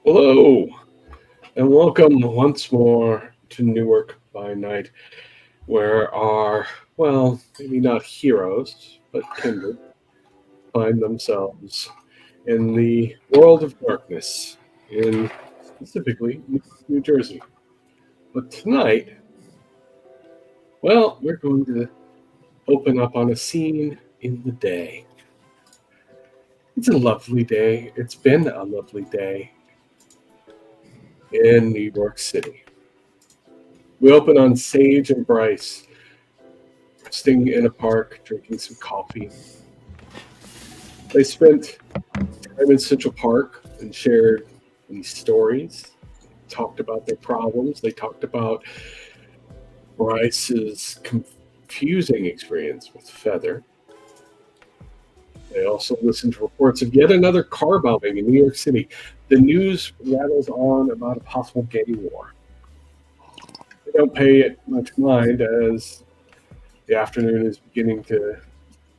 Hello, and welcome once more to Newark by Night, where our, well, maybe not heroes, but kindred find themselves in the world of darkness, in specifically New Jersey. But tonight, well, we're going to open up on a scene in the day. It's a lovely day. It's been a lovely day in New York City. We open on Sage and Bryce sitting in a park, drinking some coffee. They spent time in Central Park and shared these stories, talked about their problems. They talked about Bryce's confusing experience with Feather. They also listened to reports of yet another car bombing in New York City. The news rattles on about a possible gang war. They don't pay it much mind as the afternoon is beginning to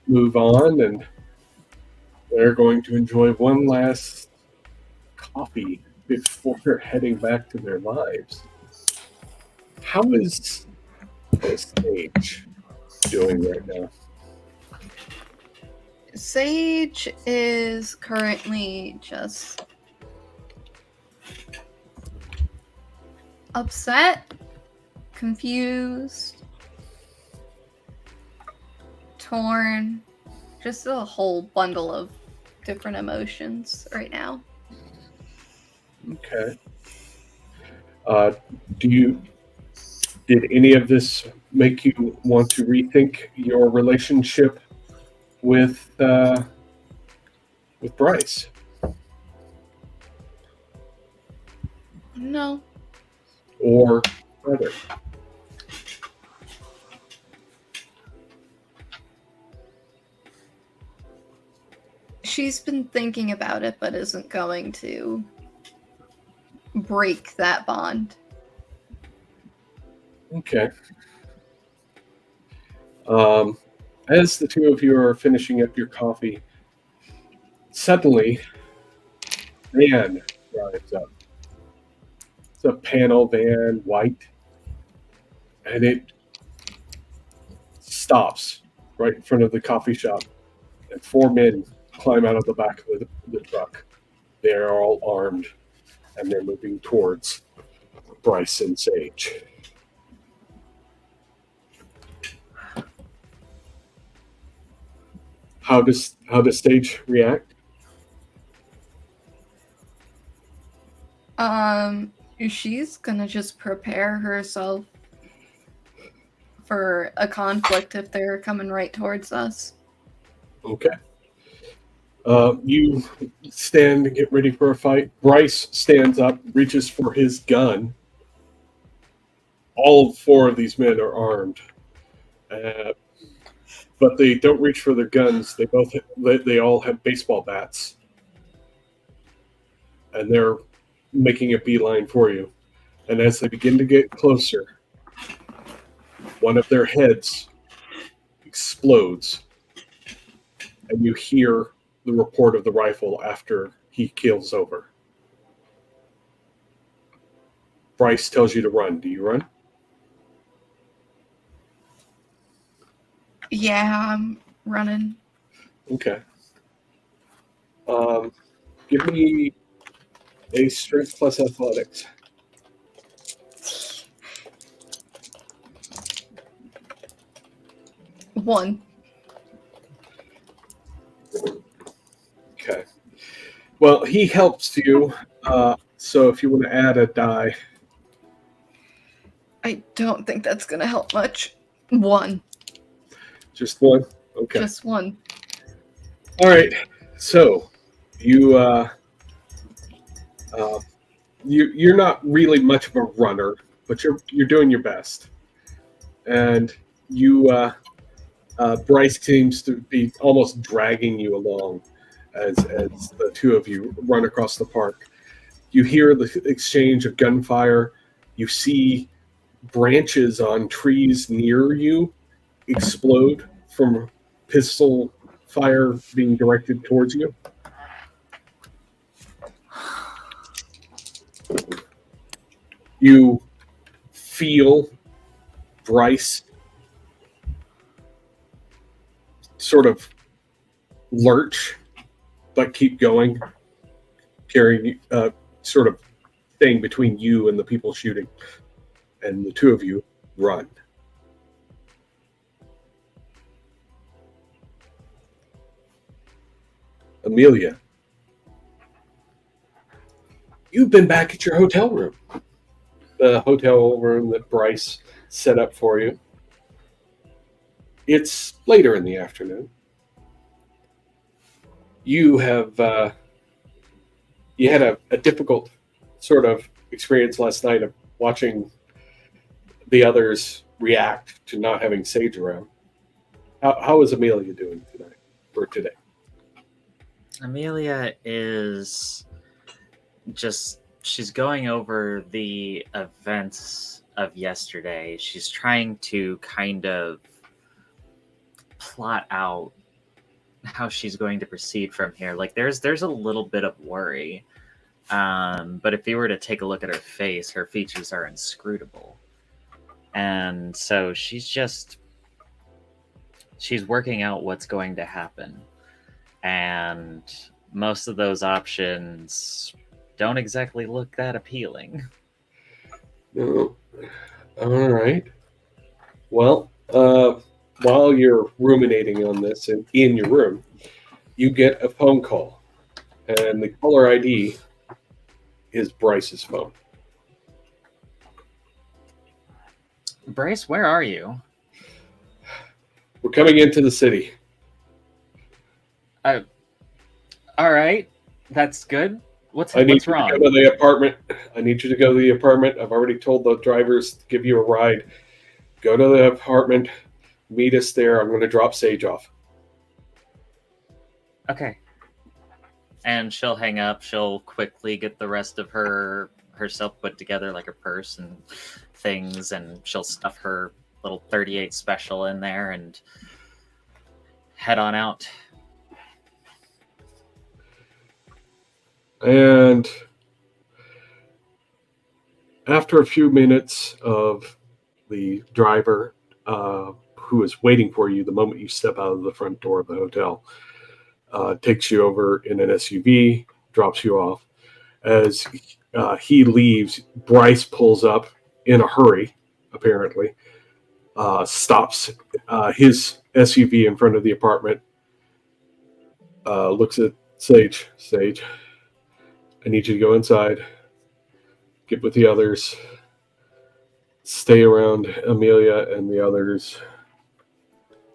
move on, and they're going to enjoy one last coffee before heading back to their lives. How is Sage doing right now? Sage is currently just upset, confused, torn, just a whole bundle of different emotions right now. Okay. Did any of this make you want to rethink your relationship with Bryce? No. Or Feather? She's been thinking about it, but isn't going to break that bond. Okay. As the two of you are finishing up your coffee, suddenly, van drives up. It's a panel van, white, and it stops right in front of the coffee shop. And four men climb out of the back of the truck. They are all armed, and they're moving towards Bryce and Sage. How does Sage react? She's gonna just prepare herself for a conflict if they're coming right towards us. Okay. You stand and get ready for a fight. Bryce stands up, reaches for his gun. All four of these men are armed, but they don't reach for their guns. They all have baseball bats, and they're making a beeline for you. And as they begin to get closer, one of their heads explodes, and you hear the report of the rifle after he keels over. Bryce tells you to run. Do you run? Yeah, I'm running. Okay. Give me a strength plus athletics. One. Okay. Well, he helps you. So if you want to add a die. I don't think that's gonna help much. One. Just one? Okay. Just one. All right. So you you're not really much of a runner, but you're doing your best. And Bryce seems to be almost dragging you along as the two of you run across the park. You hear the exchange of gunfire. You see branches on trees near you explode from pistol fire being directed towards you. You feel Bryce sort of lurch, but keep going, carrying, sort of staying between you and the people shooting, and the two of you run. Amelia, you've been back at your hotel room, the hotel room that Bryce set up for you. It's later in the afternoon. You have you had a difficult sort of experience last night of watching the others react to not having Sage around. How is Amelia doing tonight or today? Amelia is she's going over the events of yesterday. She's trying to kind of plot out how she's going to proceed from here. Like there's a little bit of worry. But if you were to take a look at her face, her features are inscrutable. And so she's working out what's going to happen. And most of those options don't exactly look that appealing. No. All right. Well, while you're ruminating on this and in your room, you get a phone call, and the caller ID is Bryce's phone. Bryce, where are you? We're coming into the city. All right, that's good. What's I need wrong? you to go to the apartment. I need you to go to the apartment. I've already told the drivers to give you a ride. Go to the apartment. Meet us there. I'm going to drop Sage off. Okay. And she'll hang up. She'll quickly get the rest of herself put together, like her purse and things, and she'll stuff her little 38 special in there and head on out. And after a few minutes of the driver who is waiting for you the moment you step out of the front door of the hotel, takes you over in an SUV, drops you off. As he leaves, Bryce pulls up in a hurry, apparently, stops his SUV in front of the apartment, looks at Sage. Sage, I need you to go inside, get with the others, stay around Amelia and the others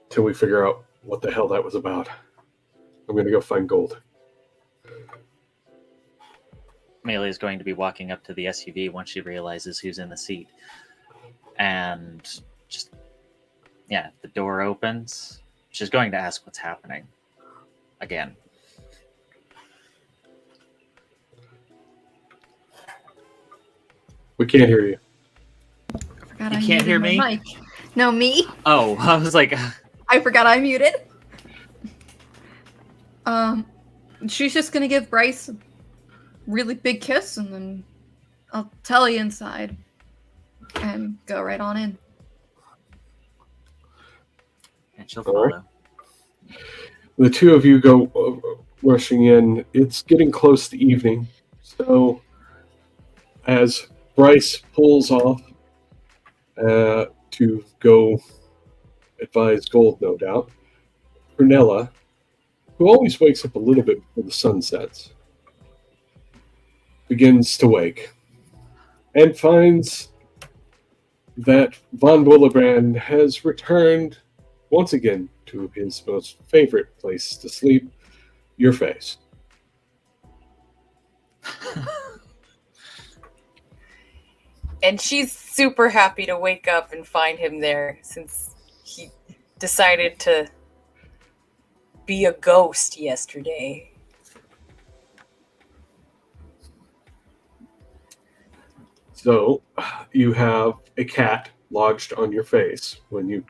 till we figure out what the hell that was about. I'm going to go find gold. Amelia is going to be walking up to the SUV once she realizes who's in the seat. And the door opens. She's going to ask what's happening. Again. We can't hear you. I forgot You I can't muted hear my me? mic. No, me. Oh, I was like... I forgot I muted. She's just gonna give Bryce a really big kiss, and then I'll tell you inside, and go right on in. And she'll follow. Right. The two of you go rushing in. It's getting close to evening, so as Bryce pulls off to go advise gold, no doubt, Prunella, who always wakes up a little bit before the sun sets, begins to wake and finds that Von Willebrand has returned once again to his most favorite place to sleep, your face. And she's super happy to wake up and find him there, since he decided to be a ghost yesterday. So you have a cat lodged on your face when you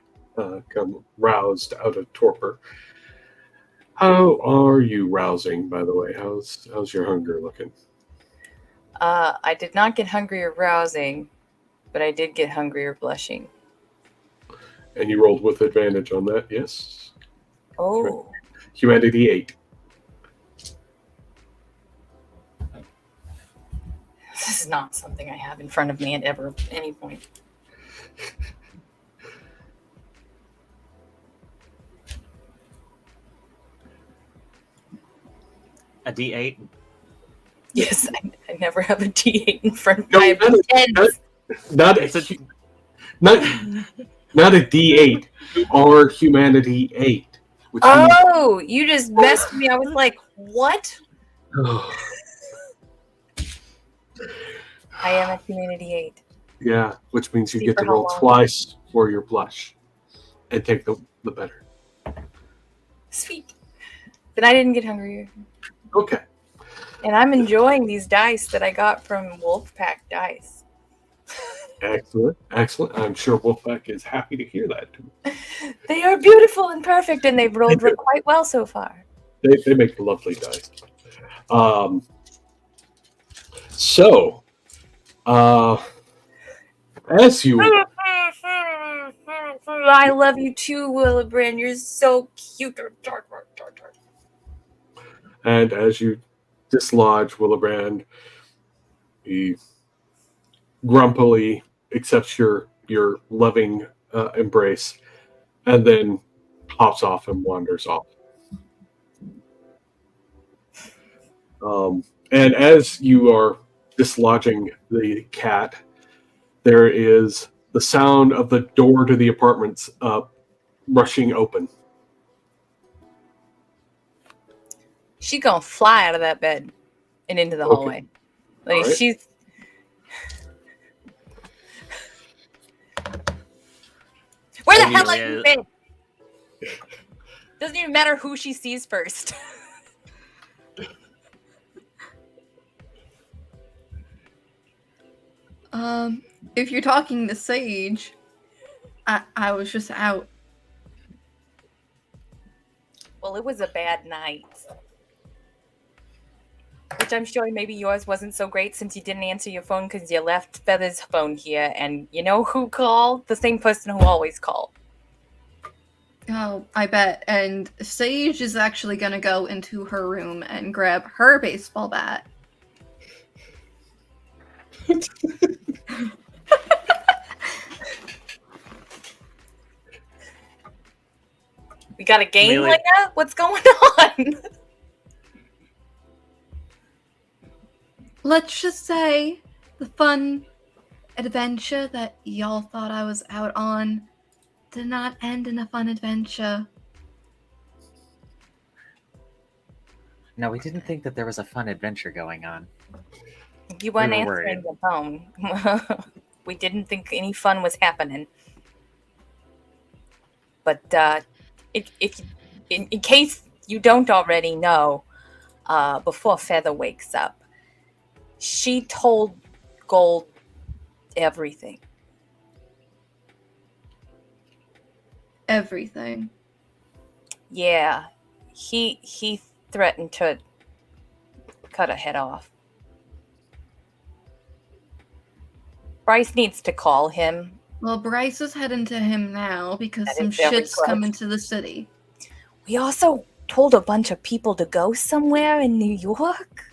come roused out of torpor. How are you rousing, by the way? How's your hunger looking? I did not get hungry or browsing, but I did get hungry or blushing. And you rolled with advantage on that, yes? Oh. Humanity 8. This is not something I have in front of me at any point. A D8. Yes, I never have a D8 in front of No, me. I have tens. Not a D8. You are Humanity 8. Which Oh, you just messed me. I was like, what? I am at Humanity 8. Yeah, which means you See get for to how roll long. twice for your blush and take the better. Sweet. Then I didn't get hungry. Okay. And I'm enjoying these dice that I got from Wolfpack Dice. Excellent. Excellent. I'm sure Wolfpack is happy to hear that too. They are beautiful and perfect, and they've rolled quite well so far. They make lovely dice. So, as you I love you too, Willibrand. You're so cute. and as you dislodge Willibrand, he grumpily accepts your loving embrace, and then hops off and wanders off. And as you are dislodging the cat, there is the sound of the door to the apartments rushing open. She's gonna fly out of that bed and into the hallway. Like All right. she's. Where the hell have you been? Doesn't even matter who she sees first. If you're talking to Sage, I was just out. Well, it was a bad night. Which I'm sure maybe yours wasn't so great since you didn't answer your phone because you left Feather's phone here. And you know who called? The same person who always called. Oh, I bet. And Sage is actually gonna go into her room and grab her baseball bat. We got a game, Amelia- Leia? What's going on? Let's just say the fun adventure that y'all thought I was out on did not end in a fun adventure. No, we didn't think that there was a fun adventure going on. You weren't We were answering the phone. We didn't think any fun was happening. But if in case you don't already know, before Feather wakes up, she told Gold everything. Everything. Yeah, he threatened to cut her head off. Bryce needs to call him. Well, Bryce is heading to him now because That some is very shit's close. coming to the city. We also told a bunch of people to go somewhere in New York.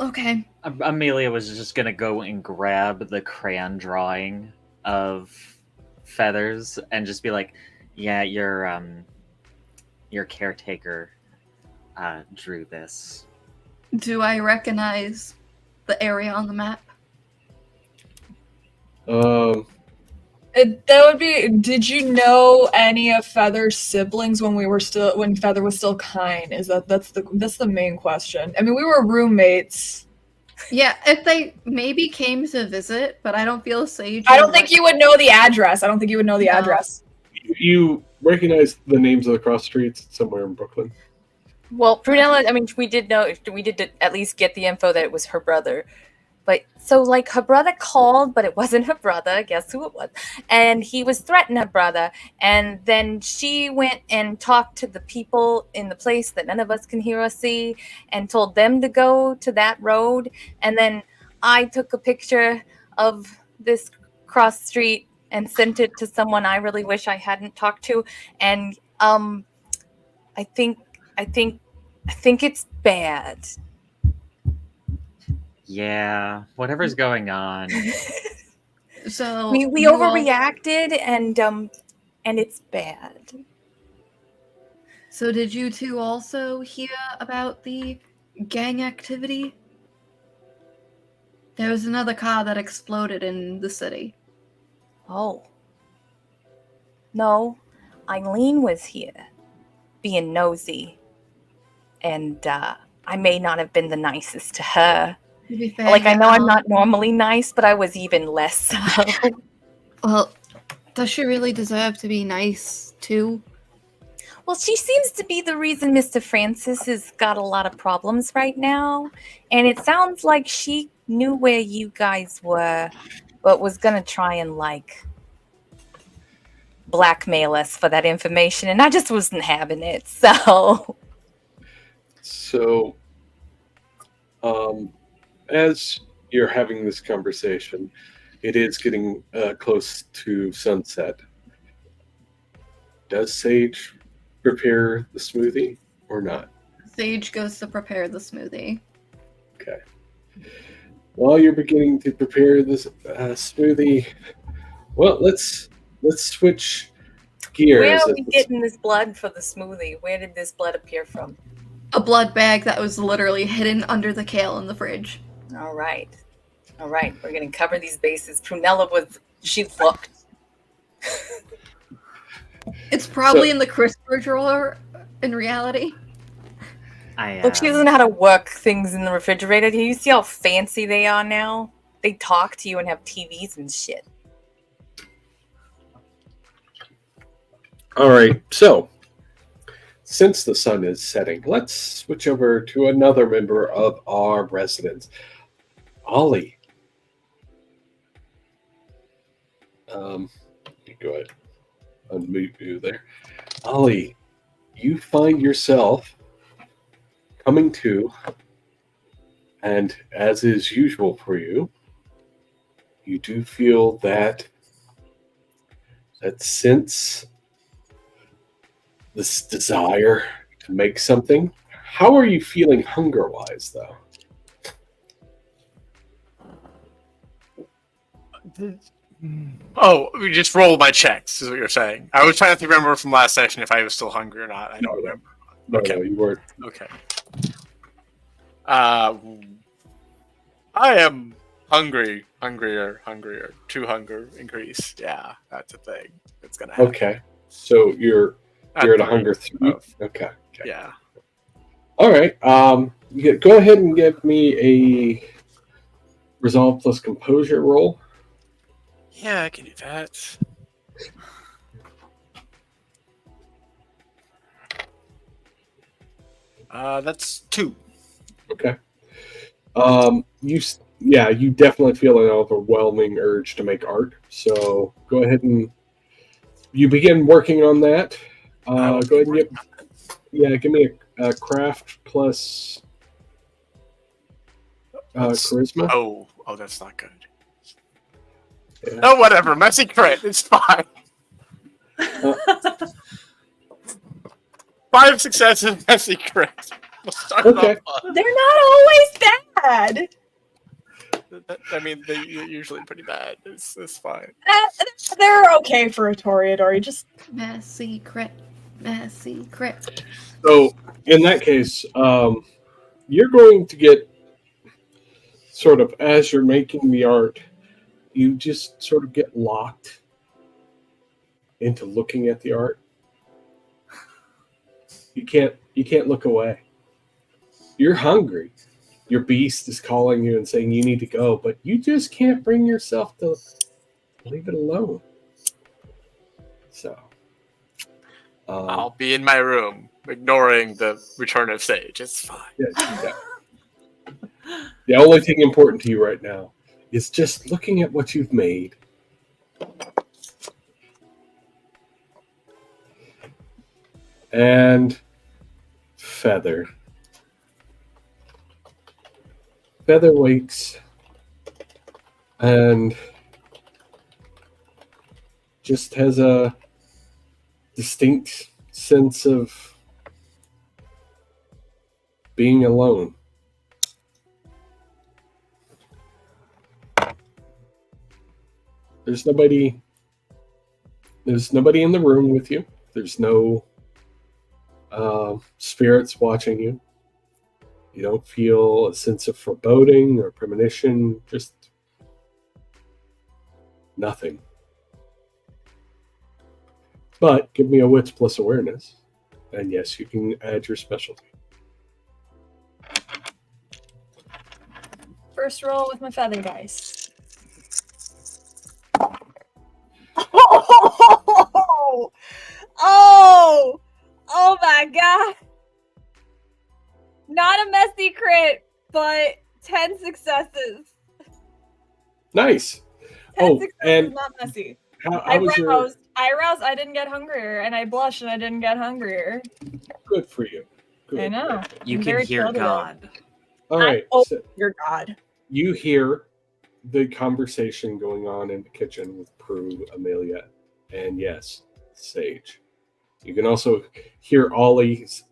Okay. Amelia was just gonna go and grab the crayon drawing of Feathers and just be like, "Yeah, your caretaker drew this." Do I recognize the area on the map? That would be. Did you know any of Feather's siblings when Feather was still kind? That's the main question. I mean, we were roommates. Yeah, if they maybe came to visit, but I don't feel Sage. I don't think you would know the address. I don't think you would know the No. address. You recognize the names of the cross streets somewhere in Brooklyn. Well, Prunella, I mean, we did at least get the info that it was her brother. But so like her brother called, but it wasn't her brother. Guess who it was? And he was threatening her brother. And then she went and talked to the people in the place that none of us can hear or see and told them to go to that road. And then I took a picture of this cross street and sent it to someone I really wish I hadn't talked to. And I think it's bad. Yeah, whatever's going on. So We you all- overreacted and it's bad. So did you two also hear about the gang activity? There was another car that exploded in the city. Oh. No, Eileen was here, being nosy. And I may not have been the nicest to her. To be fair, Like, I know I'm yeah, not normally nice, but I was even less so. Well, does she really deserve to be nice too? Well, she seems to be the reason Mr. Francis has got a lot of problems right now. And it sounds like she knew where you guys were, but was going to try and, like, blackmail us for that information. And I just wasn't having it, so... So, as you're having this conversation, it is getting close to sunset. Does Sage prepare the smoothie or not? Sage goes to prepare the smoothie. Okay. While you're beginning to prepare this smoothie, well, let's switch gears. Where are we getting this blood for the smoothie? Where did this blood appear from? A blood bag that was literally hidden under the kale in the fridge. All right. We're going to cover these bases. Prunella she looked. It's probably in the crisper drawer in reality. Look, she doesn't know how to work things in the refrigerator. Do you see how fancy they are now? They talk to you and have TVs and shit. All right, so since the sun is setting, let's switch over to another member of our residence, Ollie. Go ahead, unmute you there. Ollie, you find yourself coming to, and as is usual for you, you do feel that sense, this desire to make something. How are you feeling hunger-wise, though? Oh, we just rolled my checks, is what you're saying. I was trying to remember from last session if I was still hungry or not. I don't remember. No, you weren't. Okay. I am hungrier. Two hunger increase. Yeah, that's a thing. It's gonna happen. Okay, so you're at a hunger 3. Okay. Yeah. All right. Go ahead and give me a resolve plus composure roll. Yeah, I can do that. That's 2. Okay. You definitely feel an overwhelming urge to make art. So go ahead and you begin working on that. Go ahead and give me a craft plus charisma. Oh, that's not good. Yeah. Oh, whatever. Messy crit. It's fine. 5 successes, messy crit. We'll start Okay. off on. They're not always bad. I mean, they're usually pretty bad. It's fine. They're okay for a Toreador. Just Messy crit. So in that case, you're going to get sort of, as you're making the art, you just sort of get locked into looking at the art. You can't look away. You're hungry. Your beast is calling you and saying you need to go, but you just can't bring yourself to leave it alone. So I'll be in my room, ignoring the return of Sage. It's fine. yeah. The only thing important to you right now is just looking at what you've made. And Feather. Feather wakes and just has a distinct sense of being alone. There's nobody in the room with you. There's no spirits watching you. You don't feel a sense of foreboding or premonition, just nothing. But give me a wits plus awareness. And yes, you can add your specialty. First roll with my feather dice. Oh my god! Not a messy crit, but 10 successes. Nice. 10 successes, and not messy. how I was your... roused, I didn't get hungrier, and I blushed, and I didn't get hungrier. Good for you. Good. I know. You I'm can very hear chill today. God. All right. Oh, So your god. you hear the conversation going on in the kitchen with Prue, Amelia, and yes, Sage. You can also hear Ollie's...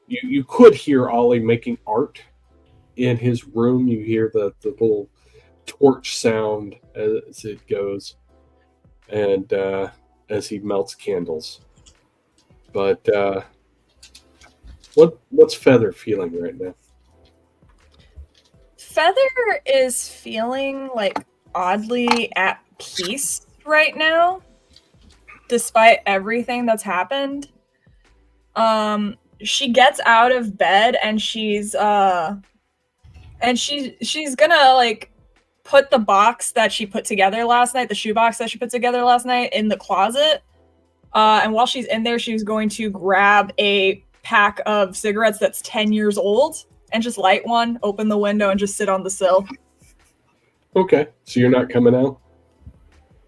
You could hear Ollie making art in his room. You hear the little torch sound as it goes, and as he melts candles. But what's Feather feeling right now? Feather is feeling like oddly at peace right now, despite everything that's happened. She gets out of bed and she's gonna like put the box that she put together last night, the shoebox that she put together last night, in the closet. And while she's in there, she's going to grab a pack of cigarettes that's 10 years old and just light one, open the window, and just sit on the sill. Okay, so you're not coming out?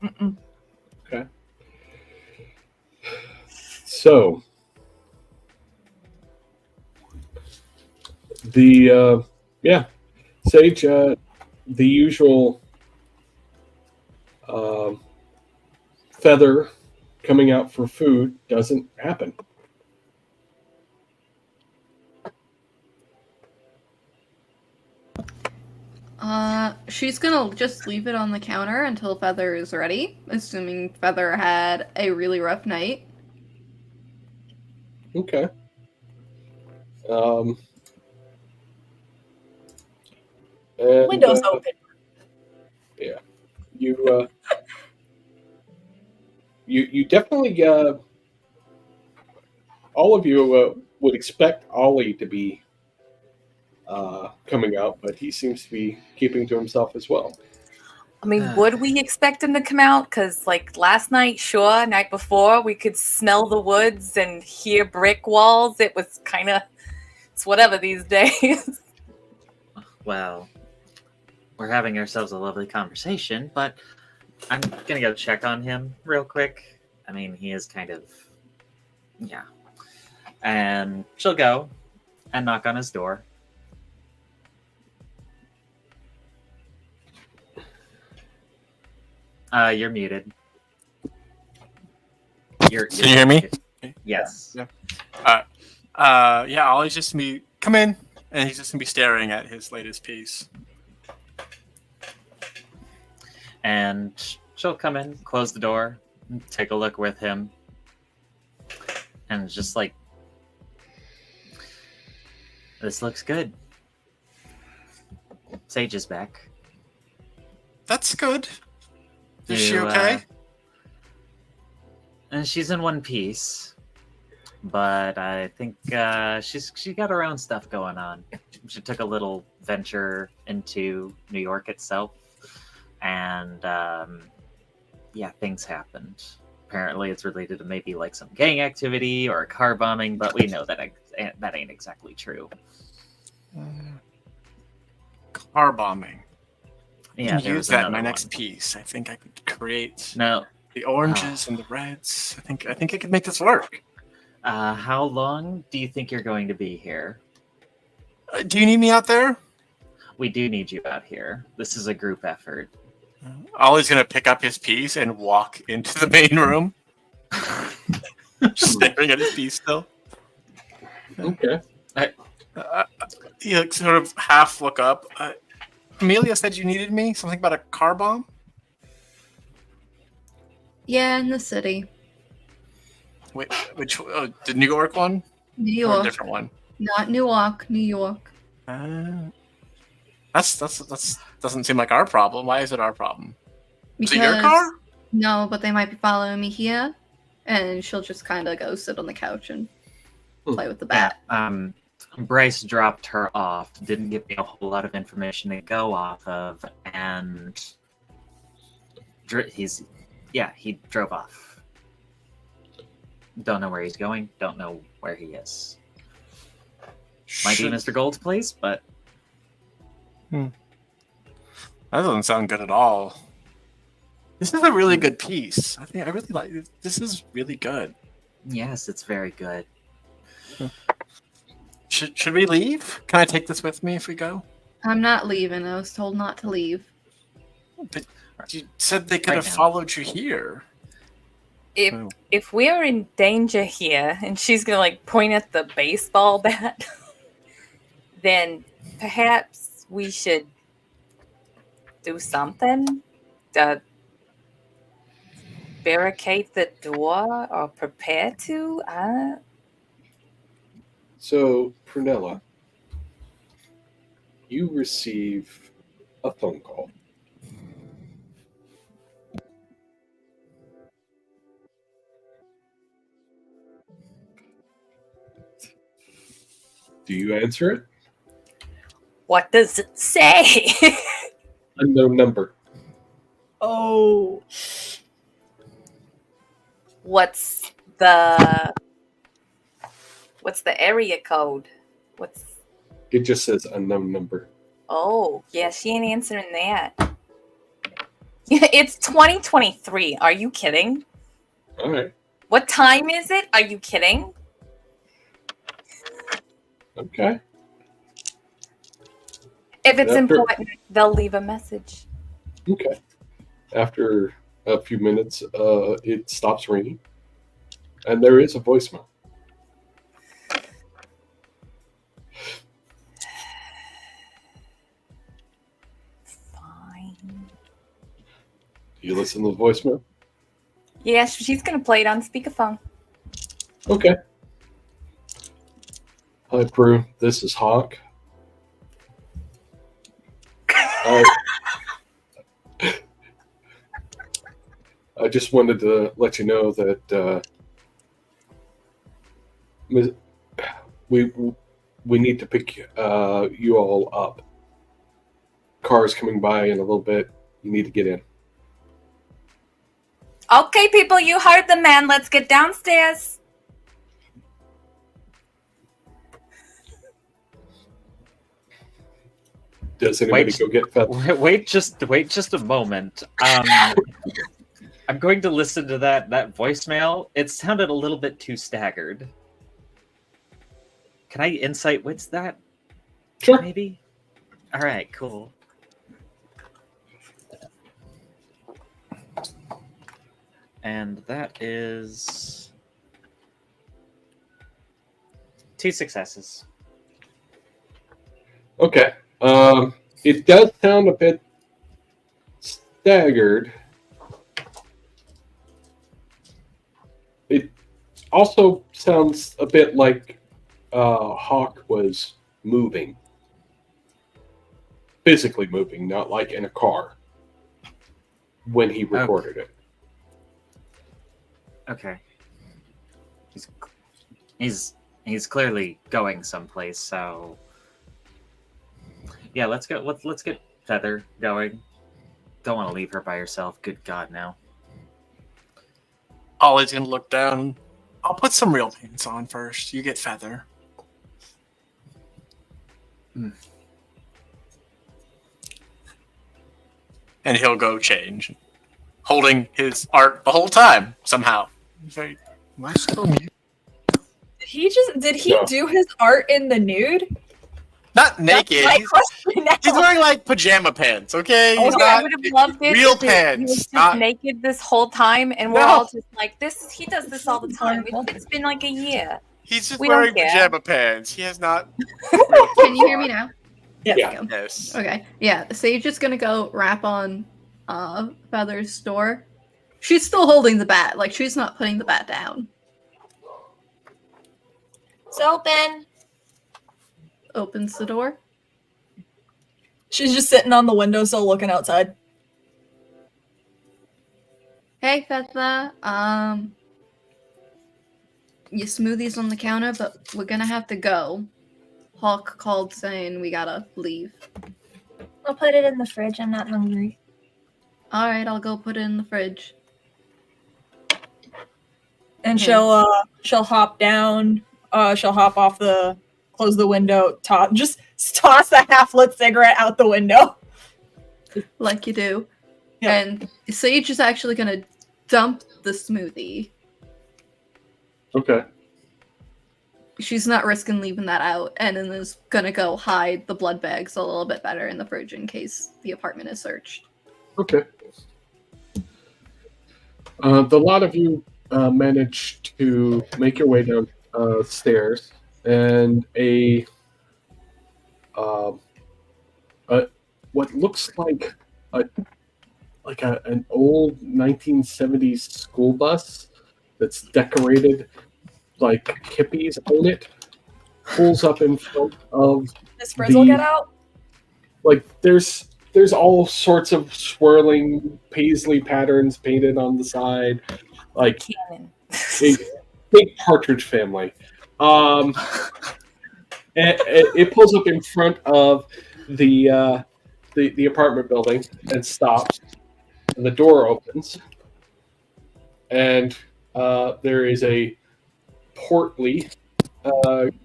Mm-mm. Okay. So, Sage, the usual Feather coming out for food doesn't happen. She's gonna just leave it on the counter until Feather is ready, assuming Feather had a really rough night. Okay. And, Windows open. Yeah. You definitely all of you would expect Ollie to be coming out, but he seems to be keeping to himself as well. I mean, would we expect him to come out? Because, like, last night, sure, night before, we could smell the woods and hear brick walls. It was kind of, it's whatever these days. Well, we're having ourselves a lovely conversation, but I'm gonna go check on him real quick. I mean, he is kind of... Yeah. And she'll go and knock on his door. You're muted. You're Can you hear me? muted. Yes. Yeah. Yeah, Ollie's just gonna be come in, and he's just gonna be staring at his latest piece. And she'll come in, close the door, take a look with him, and just like, this looks good. Sage is back. That's good. Is she You, okay? And she's in one piece, but I think she got her own stuff going on. She took a little venture into New York itself, and yeah, things happened. Apparently, it's related to maybe like some gang activity or a car bombing, but we know that that ain't exactly true. car bombing. Yeah, I can there use was that in another my one. next piece. I think I could create No. the oranges and the reds. I think I could make this work. How long do you think you're going to be here? Do you need me out there? We do need you out here. This is a group effort. Ollie's gonna pick up his piece and walk into the main room, just staring at his piece still. Okay. You sort of half look up. Amelia said you needed me. Something about a car bomb. Yeah, in the city. Which the New York one New or a York. different one? Not Newark, New York. That's doesn't seem like our problem. Why is it our problem? Is Because it your car? No, but they might be following me here. And she'll just kind of go sit on the couch and play with the bat. Bryce dropped her off, didn't give me a whole lot of information to go off of, and he drove off. Don't know where he's going, don't know where he is. Might be Mr. Gold's place, but that doesn't sound good at all. This is a really good piece. I really like it. This is really good. yes, it's very good. Should we leave? Can I take this with me if we go? I'm not leaving. I was told not to leave. But you said they could Right have now. followed you here. If we're in danger here, and she's gonna like point at the baseball bat, then perhaps we should do something to barricade the door or prepare to. So, Prunella, you receive a phone call. Do you answer it? What does it say? Unknown number. Oh. What's the area code? It just says unknown number. Oh, yeah, she ain't answering that. Yeah, it's 2023. Are you kidding? All right. What time is it? Are you kidding? Okay. If it's After- important, they'll leave a message. Okay. After a few minutes, it stops ringing, and there is a voicemail. Fine. You listen to the voicemail? Yeah, she's gonna play it on speakerphone. Okay. Hi, Prue. This is Hawk. I just wanted to let you know that we need to pick you all up. Cars coming by in a little bit. You need to get in. Okay, people, you heard the man. Let's get downstairs. Does anybody Wait. go get Feather? Wait just a moment. I'm going to listen to that voicemail. It sounded a little bit too staggered. Can I insight wits that? Sure. Maybe? Alright, cool. And that is 2 successes. Okay. It does sound a bit staggered. It also sounds a bit like Hawk was moving. Physically moving, not like in a car when he recorded it. Okay. He's clearly going someplace, so yeah, let's go. Let's get Feather going. Don't want to leave her by herself. Good God, no. Ollie's gonna look down. I'll put some real pants on first. You get Feather. And he'll go change, holding his art the whole time somehow. Very, am I still mute? Did he No. do his art in the nude? Not naked. That's my question now. He's wearing like pajama pants. Okay, You he's know, I not would have loved it real if he was pants. just Not, naked this whole time, and we're No. all just like, "This." He does this all the time. It's been like a year. he's just We don't wearing care. pajama pants. He has not. Can you hear me now? Yeah. Yeah. Yes. Okay. Yeah. Sage is gonna go rap on Feather's door. She's still holding the bat. Like she's not putting the bat down. It's open. Opens the door. She's just sitting on the windowsill looking outside. Hey, Feather. Your smoothie's on the counter, but we're gonna have to go. Hawk called saying we gotta leave. I'll put it in the fridge. I'm not hungry. All right, I'll go put it in the fridge. And Yeah. she'll hop down. She'll hop off close the window, just toss the half-lit cigarette out the window. Like you do. Yeah. And Sage is actually gonna dump the smoothie. Okay. She's not risking leaving that out, and then is gonna go hide the blood bags a little bit better in the fridge in case the apartment is searched. Okay. The lot of you managed to make your way down stairs, and what looks like an old 1970s school bus that's decorated like hippies own it pulls up in front of Does Frizzle get out? like there's all sorts of swirling paisley patterns painted on the side, like Cannon. big partridge family. It pulls up in front of the apartment building and stops, and the door opens, and there is a portly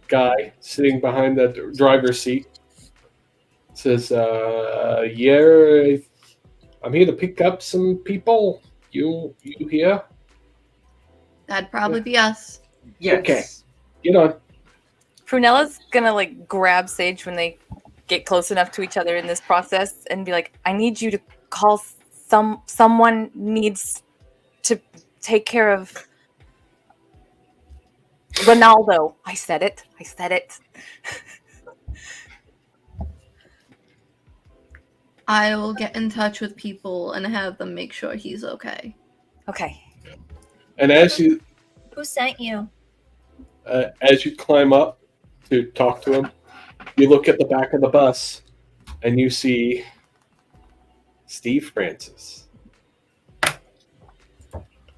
guy sitting behind the driver's seat. Says, "Yeah, I'm here to pick up some people. You here? That'd probably be us. Yes. Okay. Get on." Prunella's gonna like grab Sage when they get close enough to each other in this process and be like, "I need you to call someone needs to take care of Ronaldo." I said it. I will get in touch with people and have them make sure he's okay. Okay. And as you Who sent you? climb up to talk to him, you look at the back of the bus, and you see Steve Francis.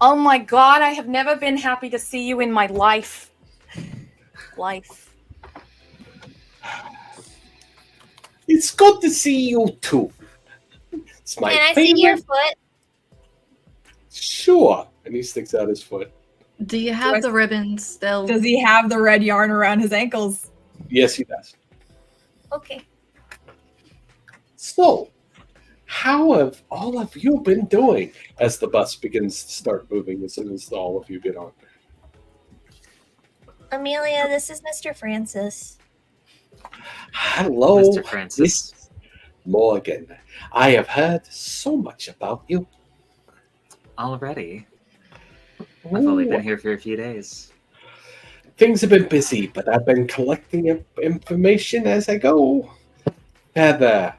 Oh my god, I have never been happy to see you in my life. It's good to see you too. It's my Can I favorite. see your foot? Sure. And he sticks out his foot. Do you have the ribbons still? Does he have the red yarn around his ankles? Yes, he does. Okay. So, how have all of you been doing? As the bus begins to start moving, as soon as all of you get on. Amelia, this is Mr. Francis. Hello, Mr. Francis. This is Morgan. I have heard so much about you. Already. I've only been here for a few days. Things have been busy, but I've been collecting information as I go. Heather,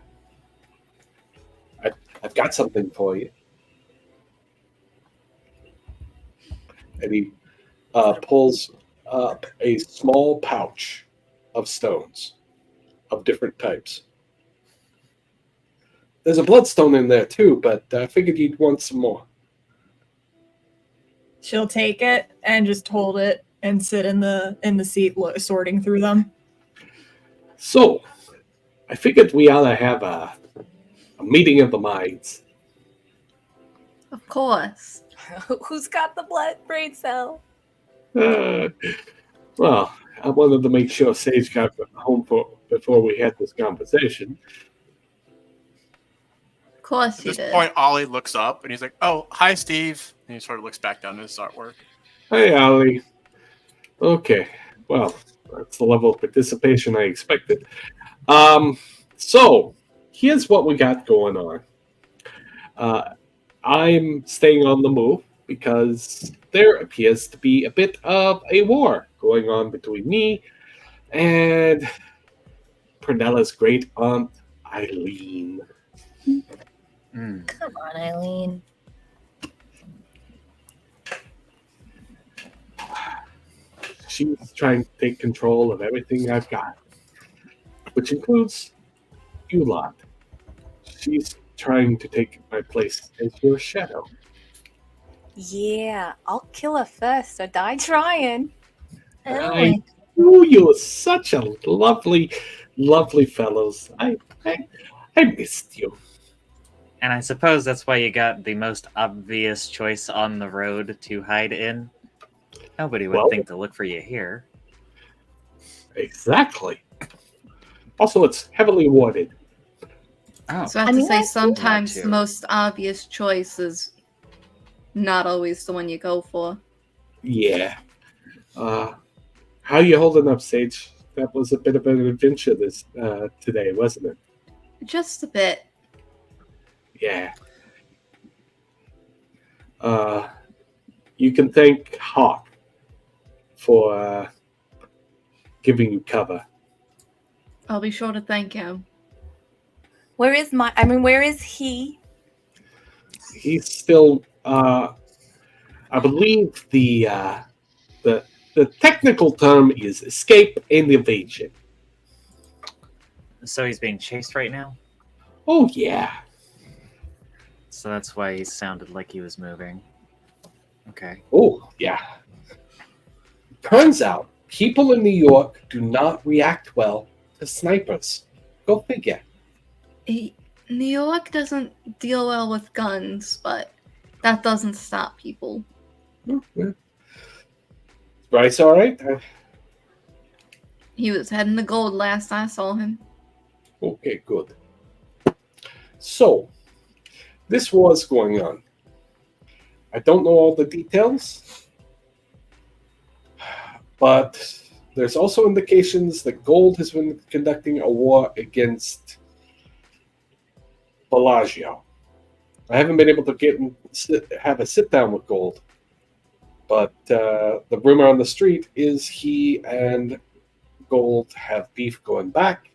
I've got something for you. And he pulls up a small pouch of stones of different types. There's a bloodstone in there too, but I figured you'd want some more. She'll take it and just hold it and sit in the seat sorting through them. So, I figured we ought to have a meeting of the minds. Of course. Who's got the brain cell? Well, I wanted to make sure Sage got home before we had this conversation. Of course At you this did. point, Ollie looks up and he's like, "Oh, hi, Steve." And he sort of looks back down at his artwork. Hey, Ali. Okay, well, that's the level of participation I expected. So here's what we got going on. I'm staying on the move because there appears to be a bit of a war going on between me and Pernella's great aunt, Eileen. Mm. Come on, Eileen. She's trying to take control of everything I've got, which includes you lot. She's trying to take my place as your shadow. Yeah, I'll kill her first or die trying. I don't I like knew you were such a lovely, lovely fellows. I missed you. And I suppose that's why you got the most obvious choice on the road to hide in. Nobody would Well- think to look for you here. Exactly. Also, it's heavily warded. Oh, So I have I to mean, say, I- sometimes That the too. most obvious choice is not always the one you go for. Yeah. How you holding up, Sage? That was a bit of an adventure this today, wasn't it? Just a bit. Yeah. You can thank Hawk for giving you cover. I'll be sure to thank him. Where is he? He's still, I believe the technical term is escape and evasion. so he's being chased right now? Oh yeah. So that's why he sounded like he was moving. Okay. Oh yeah. Turns out people in New York do not react well to snipers. Go figure. New York doesn't deal well with guns, but that doesn't stop people. Yeah. Bryce, all right? He was heading to gold last I saw him. Okay, good. So, this war's going on. I don't know all the details, but there's also indications that Gold has been conducting a war against Bellagio. I haven't been able to have a sit down with Gold, but the rumor on the street is he and Gold have beef going back,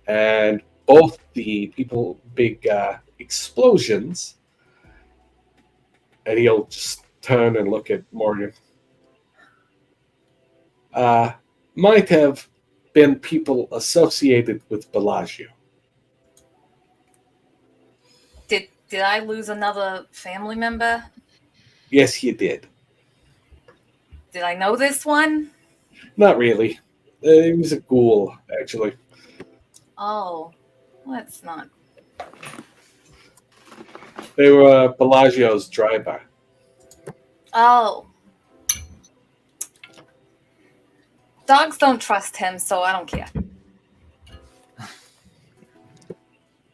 and both the people big explosions, and he'll just turn and look at Morgan. Might have been people associated with Bellagio. Did I lose another family member? Yes, you did. Did I know this one? Not really. He was a ghoul, actually. Oh, let's not. They were Bellagio's driver. Oh. Dogs don't trust him, so I don't care.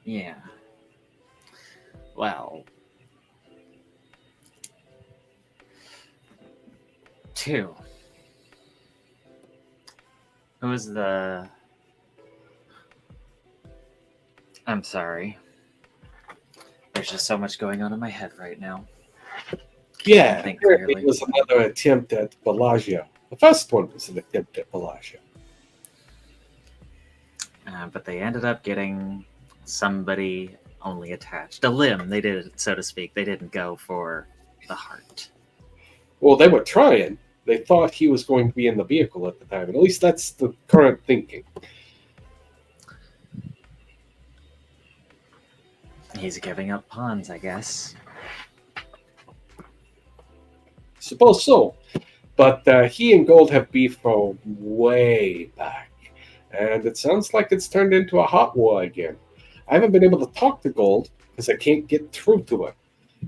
Yeah. Well. 2. Who was the... I'm sorry. There's just so much going on in my head right now. Yeah, think apparently clearly. it was another attempt at Bellagio. The first one was an attempt at Bellagio. But they ended up getting somebody only attached. A limb, they did, so to speak. They didn't go for the heart. Well, they were trying. They thought he was going to be in the vehicle at the time. At least that's the current thinking. He's giving up pawns, I guess. Suppose so. But he and Gold have beef from way back. And it sounds like it's turned into a hot war again. I haven't been able to talk to Gold because I can't get through to him.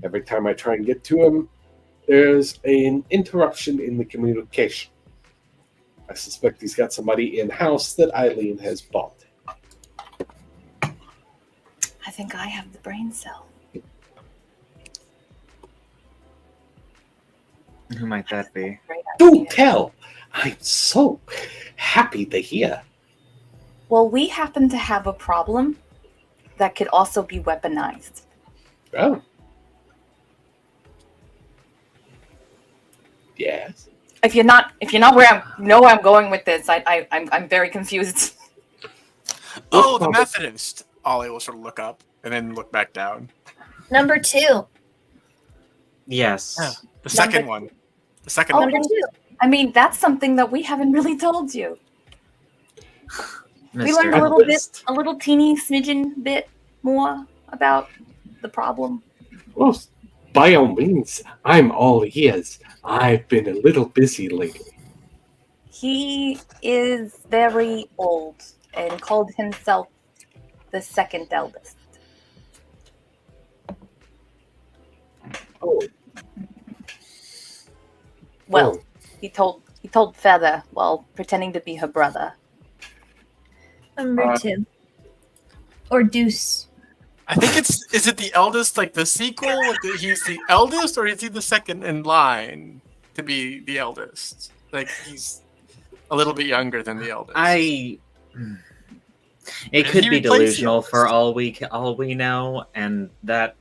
Every time I try and get to him, there's an interruption in the communication. I suspect he's got somebody in-house that Eileen has bought. I think I have the brain cell. Who might that be? Great Do idea. tell. I'm so happy to hear. Well, we happen to have a problem that could also be weaponized. Oh. Yes. If you're not where I'm going with this, I'm very confused. Oh, the Methodist. Ollie will sort of look up and then look back down. Number 2. Yes. Yeah. The second one. The second one. Number 2. I mean, that's something that we haven't really told you. We learned Mr. Elvis. a little teeny smidgen bit more about the problem. Well, by all means, I'm all ears. I've been a little busy lately. He is very old and called himself the second eldest. Oh. Well, he told Feather while pretending to be her brother. Number 2. Or Deuce. I think is it the eldest, like the sequel? He's the eldest, or is he the second in line to be the eldest? Like he's a little bit younger than the eldest. It Did could he be replace the delusional eldest? for all we know, and that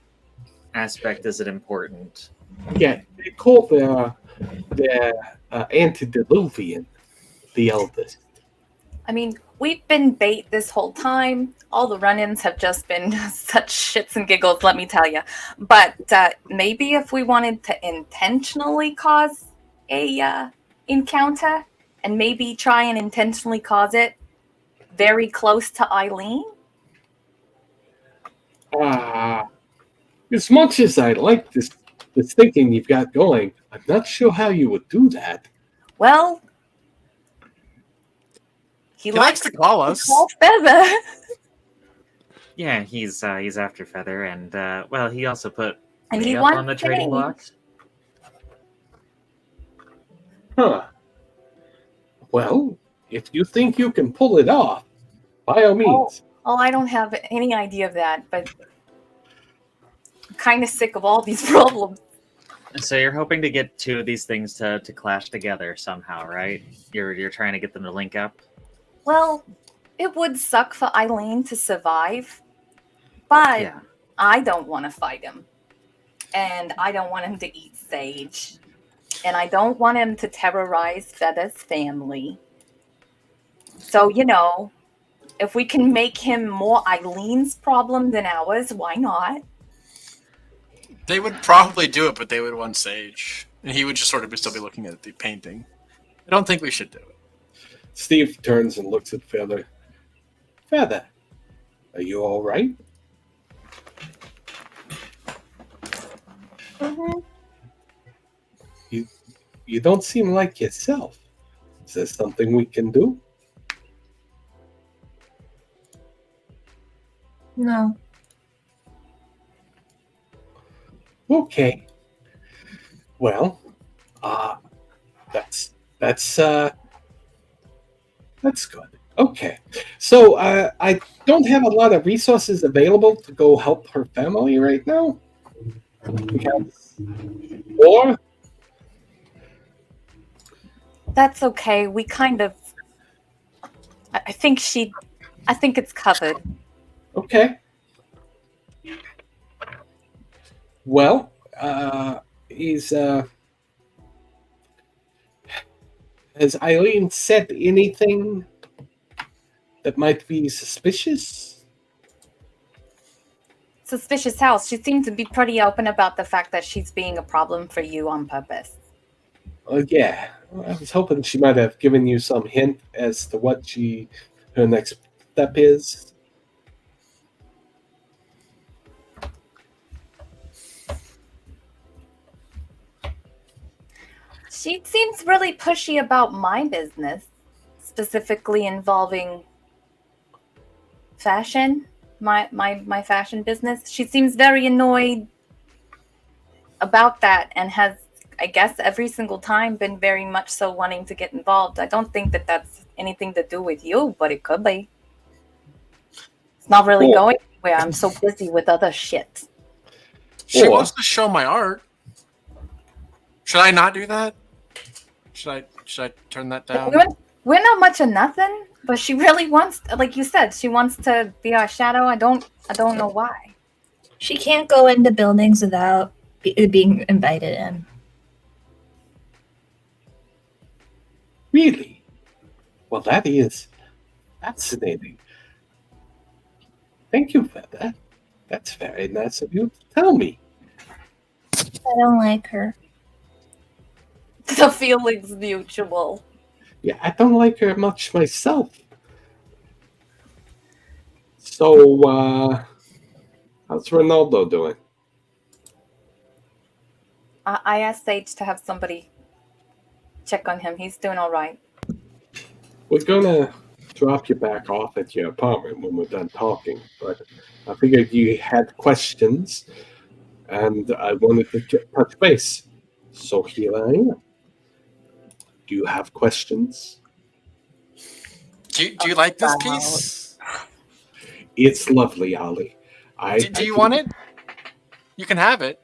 aspect isn't important. Yeah, they call their antediluvian the eldest. I mean, we've been bait this whole time. All the run-ins have just been such shits and giggles, let me tell you. But maybe if we wanted to intentionally cause a encounter, and maybe try and intentionally cause it very close to Eileen. As much as I like this thinking you've got going, I'm not sure how you would do that. Well, he likes to call us. Call Feather. Yeah, he's after Feather, and well, he also put And me he up wants on the trading change. blocks. Huh. Well, if you think you can pull it off, by all means. Oh, I don't have any idea of that, but I'm kind of sick of all these problems. So you're hoping to get two of these things to clash together somehow, right? You're trying to get them to link up. Well, it would suck for Eileen to survive, but Yeah. I don't want to fight him. And I don't want him to eat Sage. And I don't want him to terrorize Feather's family. So, if we can make him more Eileen's problem than ours, why not? They would probably do it, but they would want Sage, and he would just sort of still be looking at the painting. I don't think we should do it. Steve turns and looks at Feather. Feather, are you all right? Mm-hmm. You don't seem like yourself. Is there something we can do? No. Okay. Well, that's good. Okay. So I don't have a lot of resources available to go help her family right now. Or That's okay. We kind of... I think it's covered. okay. Well, has Eileen said anything that might be suspicious? Suspicious house. She seemed to be pretty open about the fact that she's being a problem for you on purpose. Yeah. I was hoping she might have given you some hint as to what her next step is. She seems really pushy about my business, specifically involving fashion, my fashion business. She seems very annoyed about that and has, I guess, every single time been very much so wanting to get involved. I don't think that that's anything to do with you, but it could be. It's not really Cool. going anywhere. I'm so busy with other shit. She Or- wants to show my art. Should I not do that? Should I turn that down? We're not much of nothing, but she really wants, like you said, she wants to be our shadow. I don't know why. She can't go into buildings without being invited in. Really? Well, that is fascinating. Thank you for that. That's very nice of you to tell me. I don't like her. The feeling's mutual. Yeah, I don't like her much myself. So, how's Ronaldo doing? I asked Sage to have somebody check on him. He's doing all right. We're gonna drop you back off at your apartment when we're done talking, but I figured you had questions, and I wanted to touch base. So here I am. Do you have questions? Do you like this piece? It's lovely, Ollie. Do you want it? You can have it.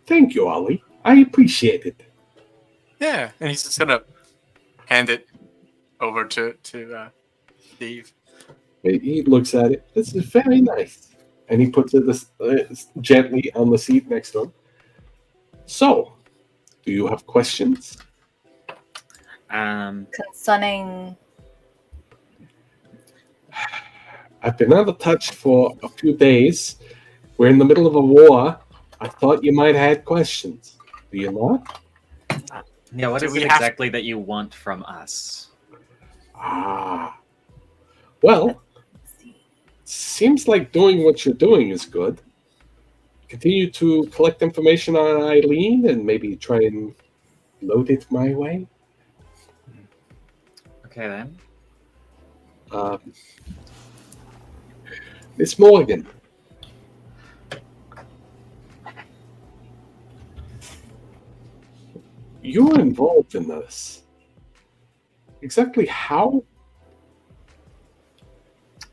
Thank you, Ollie. I appreciate it. Yeah, and he's just gonna hand it over to Steve. He looks at it. This is very nice. And he puts it gently on the seat next to him. So, do you have questions? Concerning. I've been out of touch for a few days. We're in the middle of a war. I thought you might have had questions. Do you not? Yeah, what Do is we it have- exactly that you want from us? Well, seems like doing what you're doing is good. Continue to collect information on Eileen and maybe try and load it my way. Okay, then. Miss Morgan. You were involved in this. Exactly how?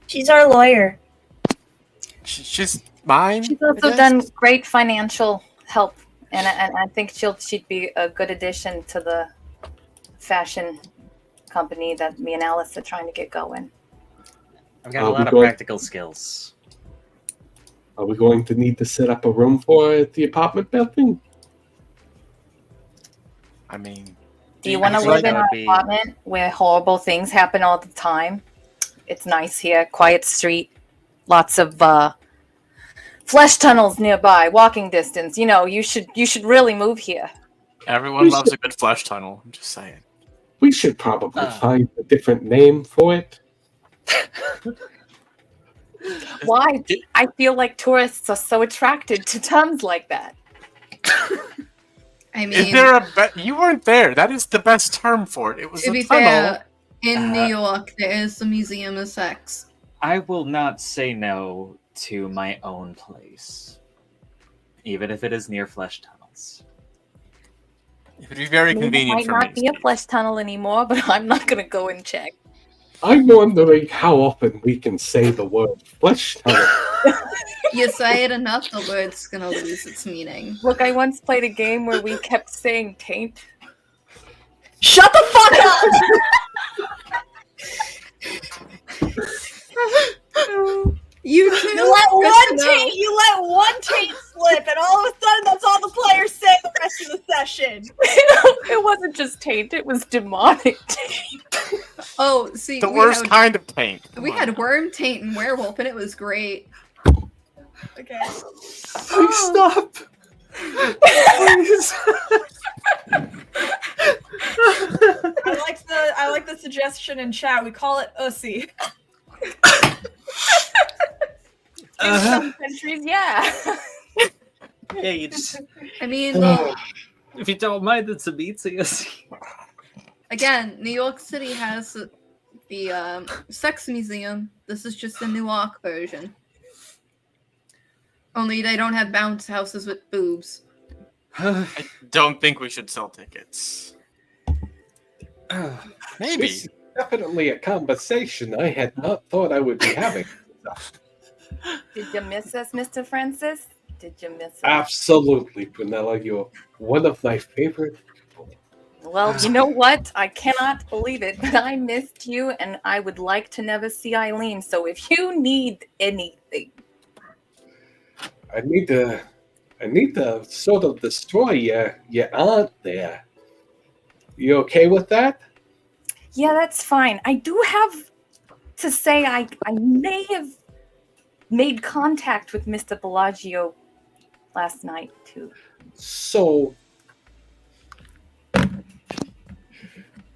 She's our lawyer. She's mine. She's also done great financial help, and I think she'd be a good addition to the fashion company that me and Alice are trying to get going. I've got a lot of going- practical skills. Are we going to need to set up a room for her at the apartment building? I mean, Do you want to I live think in that an would be- apartment where horrible things happen all the time? It's nice here, quiet street, lots of flesh tunnels nearby, walking distance. You know, you should really move here. everyone loves a good flesh tunnel. I'm just saying. We should probably find a different name for it. Why? I feel like tourists are so attracted to towns like that. I mean, Is there a you weren't there? That is the best term for it. It was to a be tunnel. fair, in New York, there is a museum of sex. I will not say no to my own place, even if it is near flesh tunnels. It would be very Maybe it convenient might for not me. be a flesh tunnel anymore, but I'm not gonna go and check. I'm wondering how often we can say the word flesh tunnel. You say it enough, the word's gonna lose its meaning. Look, I once played a game where we kept saying taint. Shut the fuck up! You too. You let one taint slip, and all of a sudden that's all the players say the rest of the session. It wasn't just taint; it was demonic taint. Oh, see, The worst kind of taint. We had worm taint and werewolf, and it was great. Okay. Please stop. Please. I like the suggestion in chat. We call it ussy. In some countries, yeah. Yeah, you just, I mean, well, if you don't mind, it's a meatsiest. again, New York City has the sex museum. This is just the Newark version. Only they don't have bounce houses with boobs. I don't think we should sell tickets. Maybe. This is definitely a conversation I had not thought I would be having. Did you miss us, Mr. Francis? Did you miss it? Absolutely, Prunella. You're one of my favorite people. Well, you know what? I cannot believe it, but I missed you, and I would like to never see Eileen. So if you need anything, I need to sort of destroy your aunt there. You okay with that? yeah, that's fine. I do have to say I may have made contact with Mr. Bellagio last night, too. So,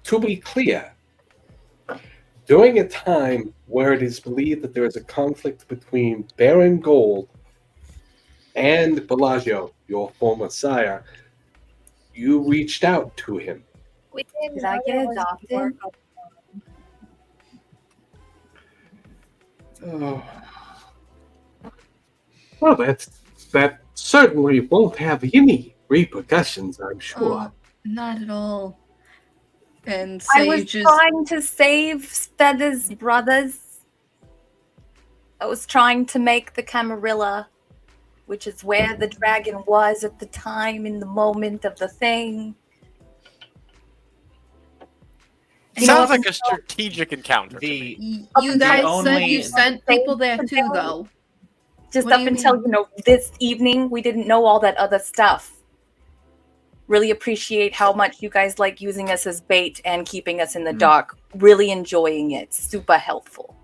to be clear, during a time where it is believed that there is a conflict between Baron Gold and Bellagio, your former sire, you reached out to him. We didn't Did know I get there was adopted? war going on. Oh. Well, that certainly won't have any repercussions, I'm sure. Not at all. And I was Sage is trying to save Feather's brothers. I was trying to make the Camarilla, which is where the dragon was at the time in the moment of the thing. Sounds like a strategic encounter. to me. you guys said you only- sent people there too, though. Just What up do you until, mean? this evening, we didn't know all that other stuff. Really appreciate how much you guys like using us as bait and keeping us in the dark. Really enjoying it. Super helpful.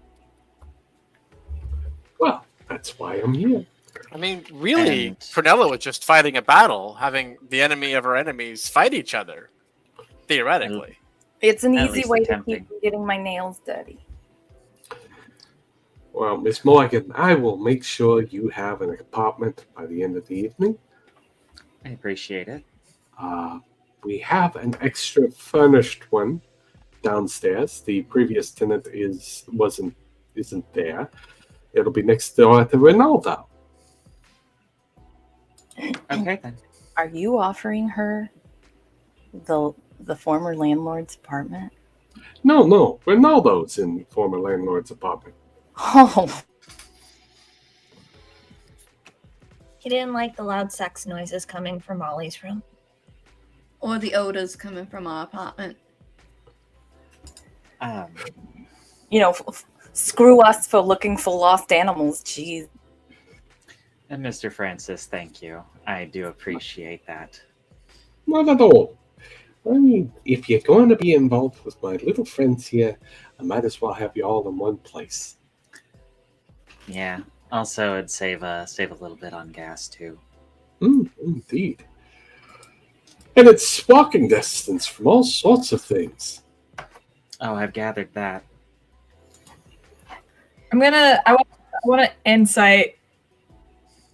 Well, that's why I'm here. I mean, really, And- Prunella was just fighting a battle, having the enemy of her enemies fight each other. Theoretically. It's an At easy least way to attempting. keep from getting my nails dirty. Well, Miss Morgan, I will make sure you have an apartment by the end of the evening. I appreciate it. We have an extra furnished one downstairs. The previous tenant isn't there. It'll be next door to Ronaldo. Okay then. Are you offering her the former landlord's apartment? No, Ronaldo's in former landlord's apartment. Oh, He didn't like the loud sex noises coming from Molly's room. Or the odors coming from our apartment. Screw us for looking for lost animals. Jeez. And Mr. Francis, thank you. I do appreciate that. Not at all. I mean, if you're going to be involved with my little friends here, I might as well have you all in one place. Yeah. Also, it'd save a little bit on gas too. Indeed. And it's walking distance from all sorts of things. Oh, I've gathered that. I want to insight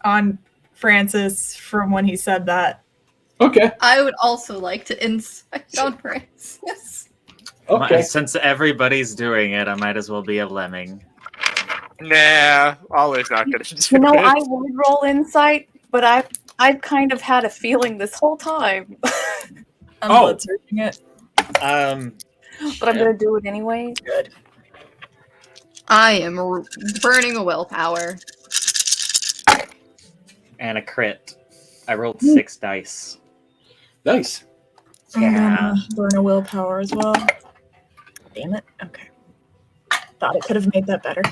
on Francis from when he said that. Okay. I would also like to insight on Francis. Okay. Since everybody's doing it, I might as well be a lemming. Nah, always not gonna do I it. would roll insight, but I've kind of had a feeling this whole time. I'm Oh. blood searching it. But I'm gonna do it anyway. Good. I am burning a willpower. And a crit. I rolled 6 dice. Nice. I'm Yeah. gonna burn a willpower as well. Damn it. Okay. Thought I could have made that better.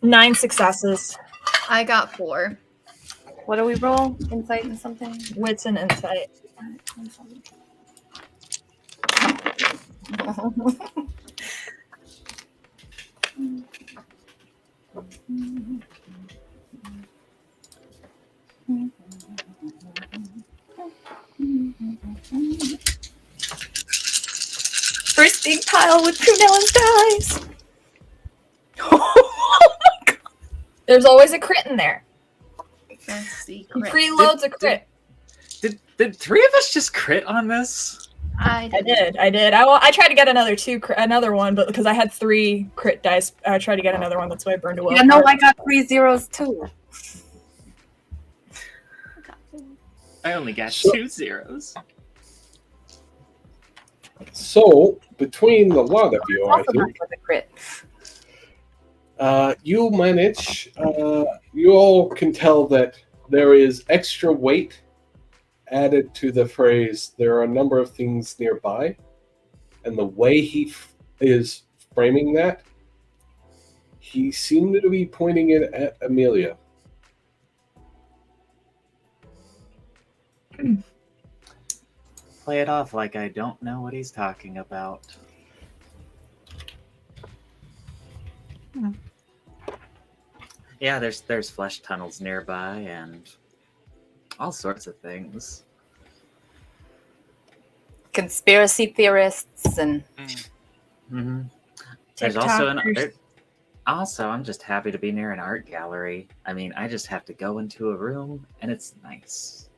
9 successes. I got 4. What do we roll? Insight and something? Wits and insight. First big pile with Kunella's dice. There's always a crit in there. That's the He crit. preloads a crit. Did 3 of us just crit on this? I I did. I tried to get another one, but because I had 3 crit dice, I tried to get another one. That's why I burned a willpower. Yeah, no, I got 3 zeros too. I only got So- 2 zeros. So, between the lot of you, I Also think, not with a crit. You manage. You all can tell that there is extra weight added to the phrase. There are a number of things nearby, and the way he is framing that, he seemed to be pointing it at Amelia. Play it off like I don't know what he's talking about. Yeah, there's flesh tunnels nearby and all sorts of things. Conspiracy theorists and Mm-hmm. There's also I'm just happy to be near an art gallery. I mean, I just have to go into a room and it's nice.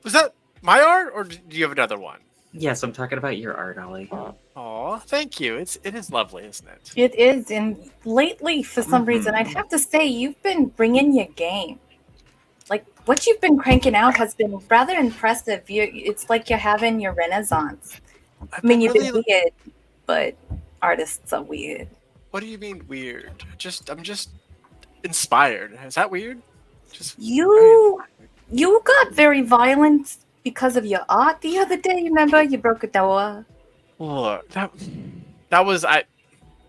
Was that my art, or do you have another one? Yes, I'm talking about your art, Ollie. Oh, thank you. It is lovely, isn't it? it is. And lately, for some reason, I'd have to say you've been bringing your game. Like what you've been cranking out has been rather impressive. It's like you're having your renaissance. I mean, you've been weird, but artists are weird. What do you mean weird? I'm just inspired. Is that weird? You got very violent because of your art the other day. Remember, you broke a door. Look, that was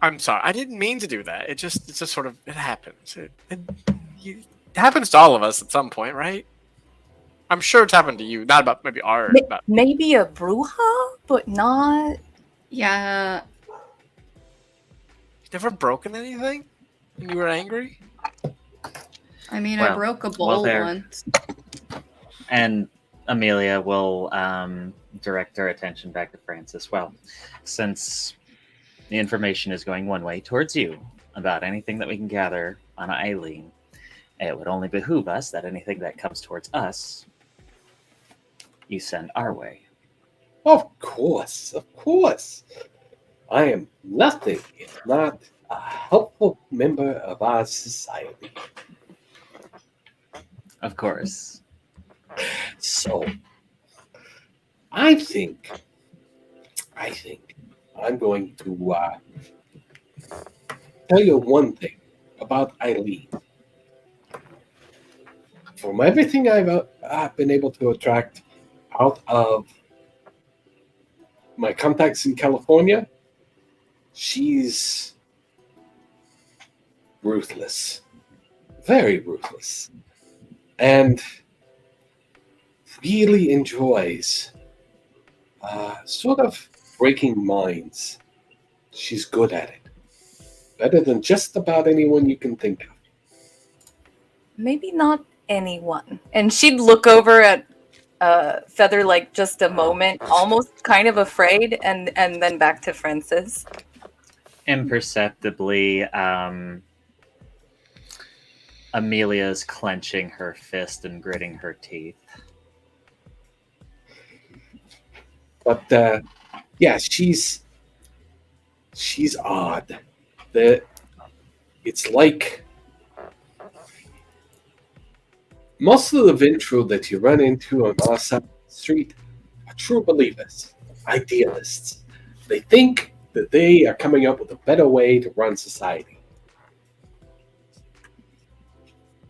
I'm sorry. I didn't mean to do that. It's just sort of it happens. It happens to all of us at some point, right? I'm sure it's happened to you. Not about maybe art. Maybe a bruja, but not. Yeah. You never broken anything when you were angry? I mean, I broke a bowl once. And Amelia will direct her attention back to Francis. Well, since the information is going one way towards you about anything that we can gather on Eileen, it would only behoove us that anything that comes towards us, you send our way. Of course, of course. I am nothing if not a helpful member of our society. Of course. So, I think I'm going to tell you one thing about Eileen. From everything I've been able to attract out of my contacts in California, she's ruthless. Very ruthless. And really enjoys sort of breaking minds. She's good at it. Better than just about anyone you can think of. Maybe not anyone. And she'd look over at Feather like just a moment, almost kind of afraid, and then back to Francis. Imperceptibly, Amelia's clenching her fist and gritting her teeth. But yeah, she's odd. It's like most of the Ventru that you run into on our side of the street are true believers, idealists. They think that they are coming up with a better way to run society.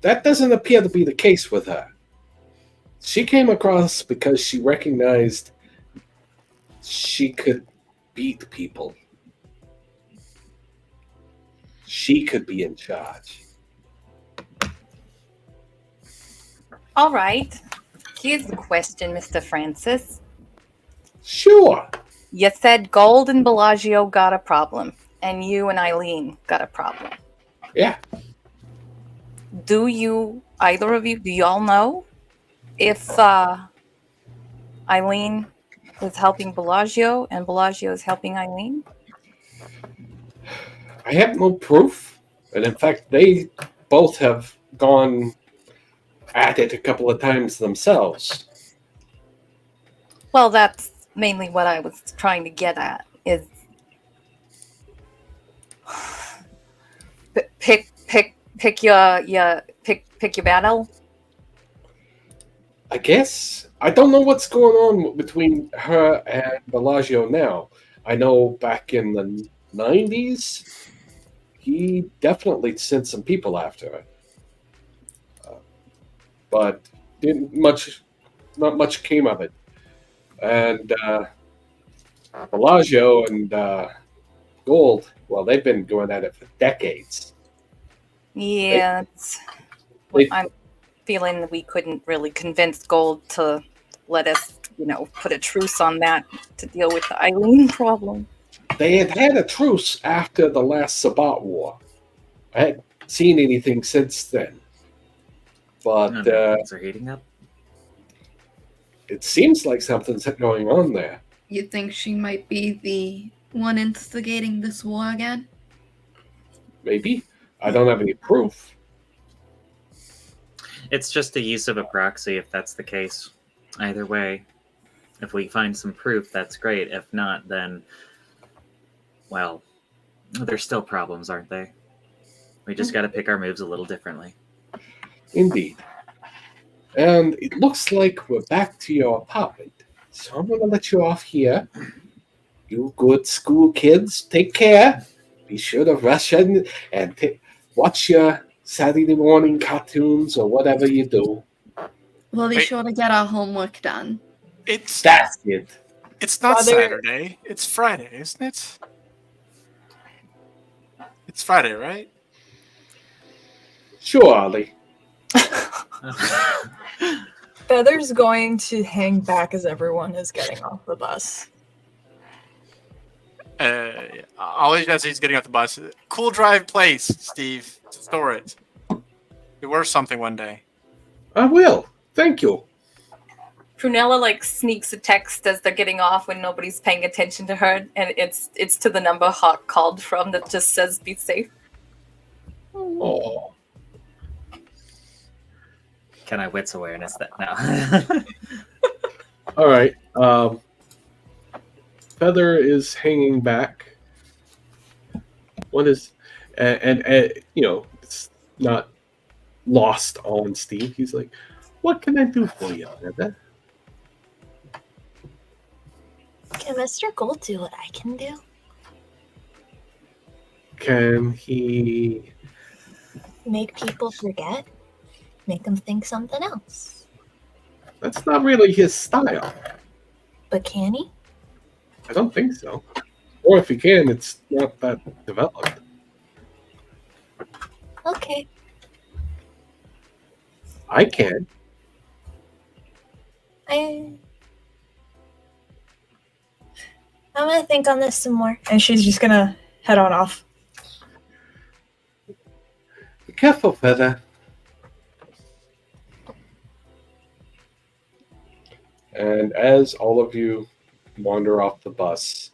That doesn't appear to be the case with her. She came across because she recognized she could beat people. She could be in charge. All right. Here's the question, Mr. Francis. Sure. You said Gold and Bellagio got a problem, and you and Eileen got a problem. Yeah. Do either of you, do y'all know if Eileen is helping Bellagio and Bellagio is helping Eileen? I have no proof. And in fact, they both have gone at it a couple of times themselves. Well, that's mainly what I was trying to get at. Is pick your battle. I guess. I don't know what's going on between her and Bellagio now. I know back in the 90s, he definitely sent some people after it. But not much came of it. And Bellagio and Gold, well, they've been going at it for decades. Yeah, I'm feeling that we couldn't really convince Gold to let us, put a truce on that to deal with the Eileen problem. They had a truce after the last Sabbat War. I hadn't seen anything since then. But things are heating up. it seems like something's going on there. You think she might be the one instigating this war again? Maybe. I don't have any proof. It's just a use of a proxy if that's the case. Either way, if we find some proof, that's great. If not, then, well, there's still problems, aren't they? We just got to pick our moves a little differently. Indeed. And it looks like we're back to your apartment. So I'm going to let you off here. You good school kids, take care. Be sure to rush in and watch your Saturday morning cartoons or whatever you do. We'll be Wait. sure to get our homework done. That's it. It's not Father- Saturday. It's Friday, isn't it? It's Friday, right? Sure, Ollie. Feather's going to hang back as everyone is getting off the bus. Always as he's getting off the bus. Cool drive place, Steve. Store it. Be worth something one day. I will. Thank you. Prunella sneaks a text as they're getting off when nobody's paying attention to her, and it's to the number Hawk called from that just says "Be safe." Oh. Can I wits awareness that now? All right. Feather is hanging back. What is, and it's not lost on Steve. He's like, "What can I do for you, Feather?" Can Mr. Gold do what I can do? Can he? Make people forget? Make them think something else. That's not really his style. But can he? I don't think so. Or if he can, it's not that developed. Okay. I can. I'm gonna think on this some more. And she's just gonna head on off. Be careful, Feather. And as all of you wander off the bus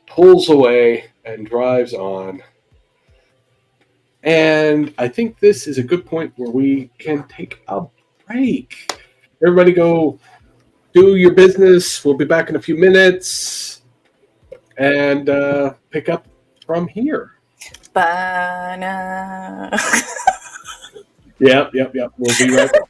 pulls away and drives on. And I think this is a good point where we can take a break. Everybody go do your business. We'll be back in a few minutes and pick up from here. Banana. Yep. We'll be right back.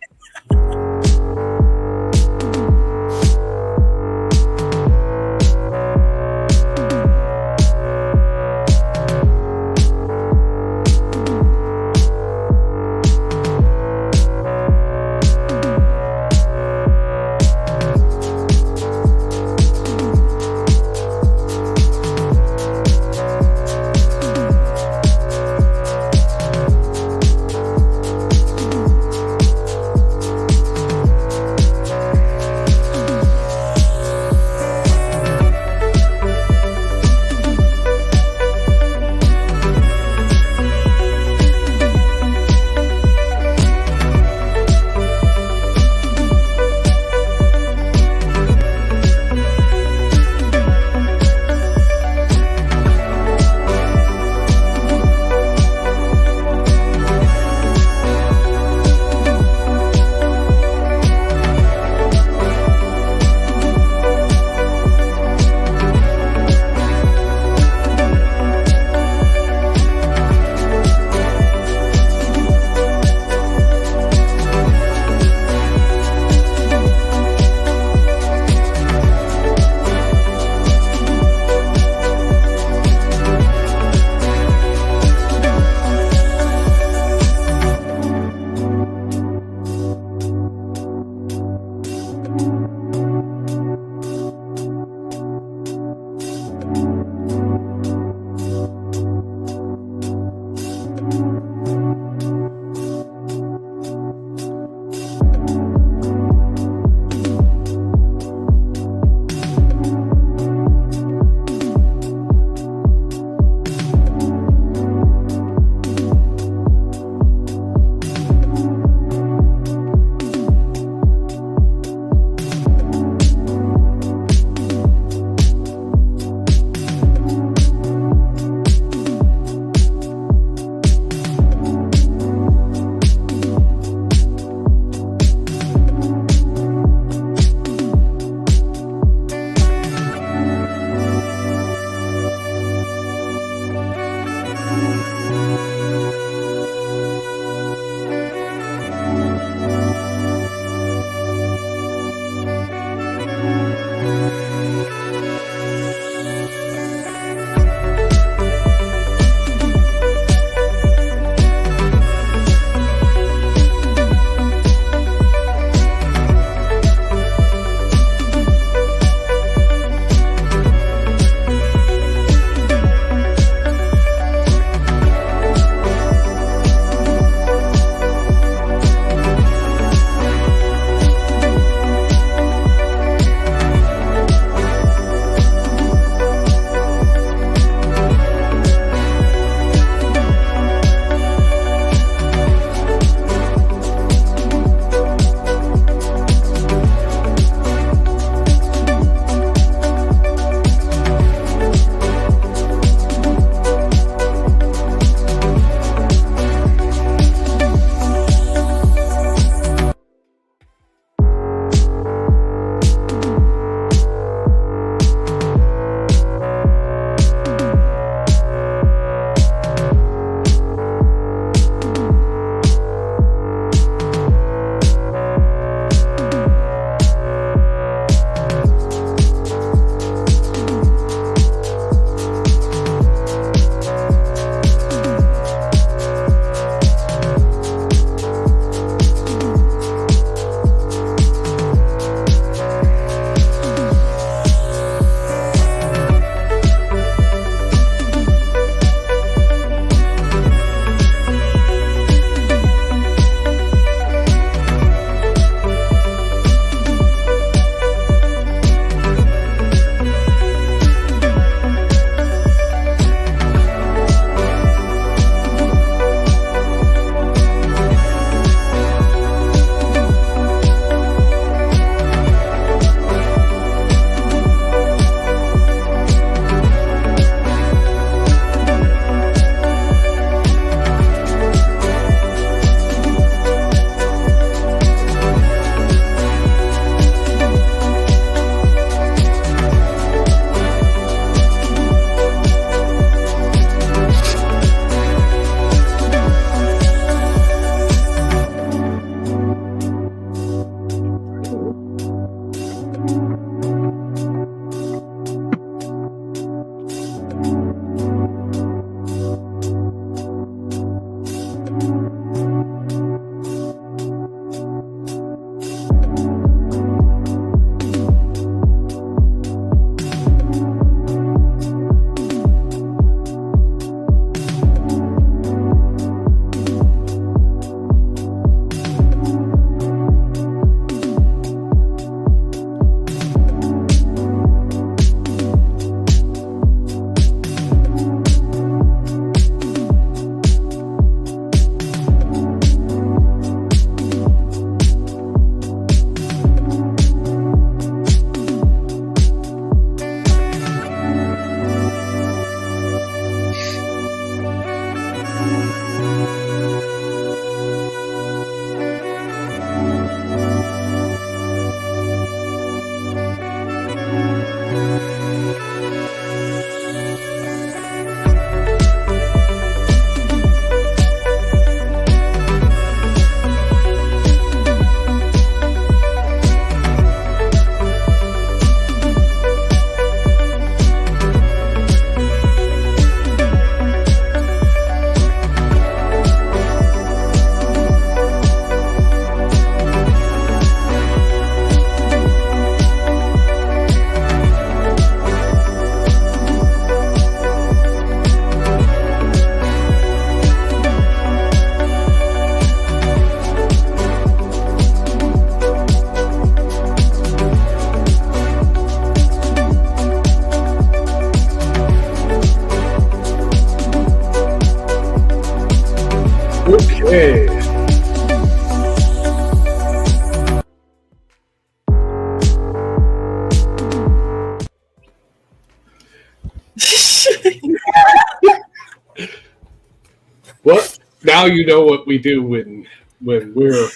now you know what we do when we're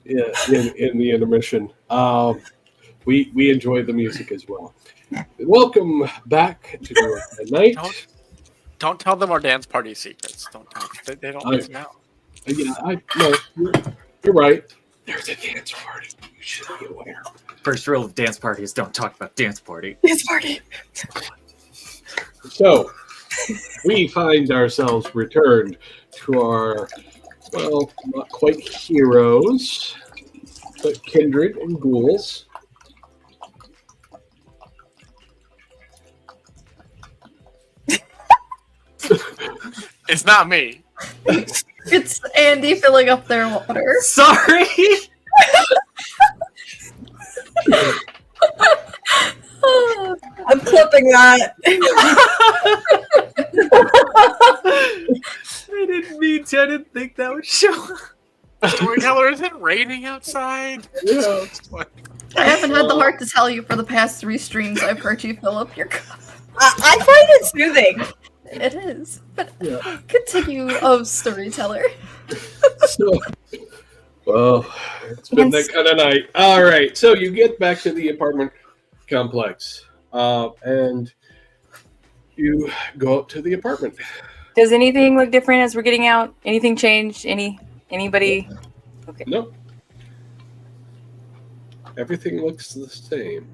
in the intermission. We enjoy the music as well. Welcome back to Newark at Night. Don't tell them our dance party secrets. Don't tell them. They don't need to know. Yeah, no, you're right. There's a dance party. You should be aware. First rule of dance party is don't talk about dance party. Dance party. So, we find ourselves returned to our, well, not quite heroes, but kindred and ghouls. It's not me. It's Andy filling up their water. Sorry! I'm clipping that. I didn't mean to. I didn't think that would show up. Storyteller, is it raining outside? Yeah. I haven't had the heart to tell you for the past 3 streams I've heard you fill up your cup. I find it soothing. It is. But Yeah. continue, storyteller. So, well, it's been that kind of night. All right, so you get back to the apartment complex, and you go up to the apartment. Does anything look different as we're getting out? Anything change? Anybody? Okay. No, everything looks the same.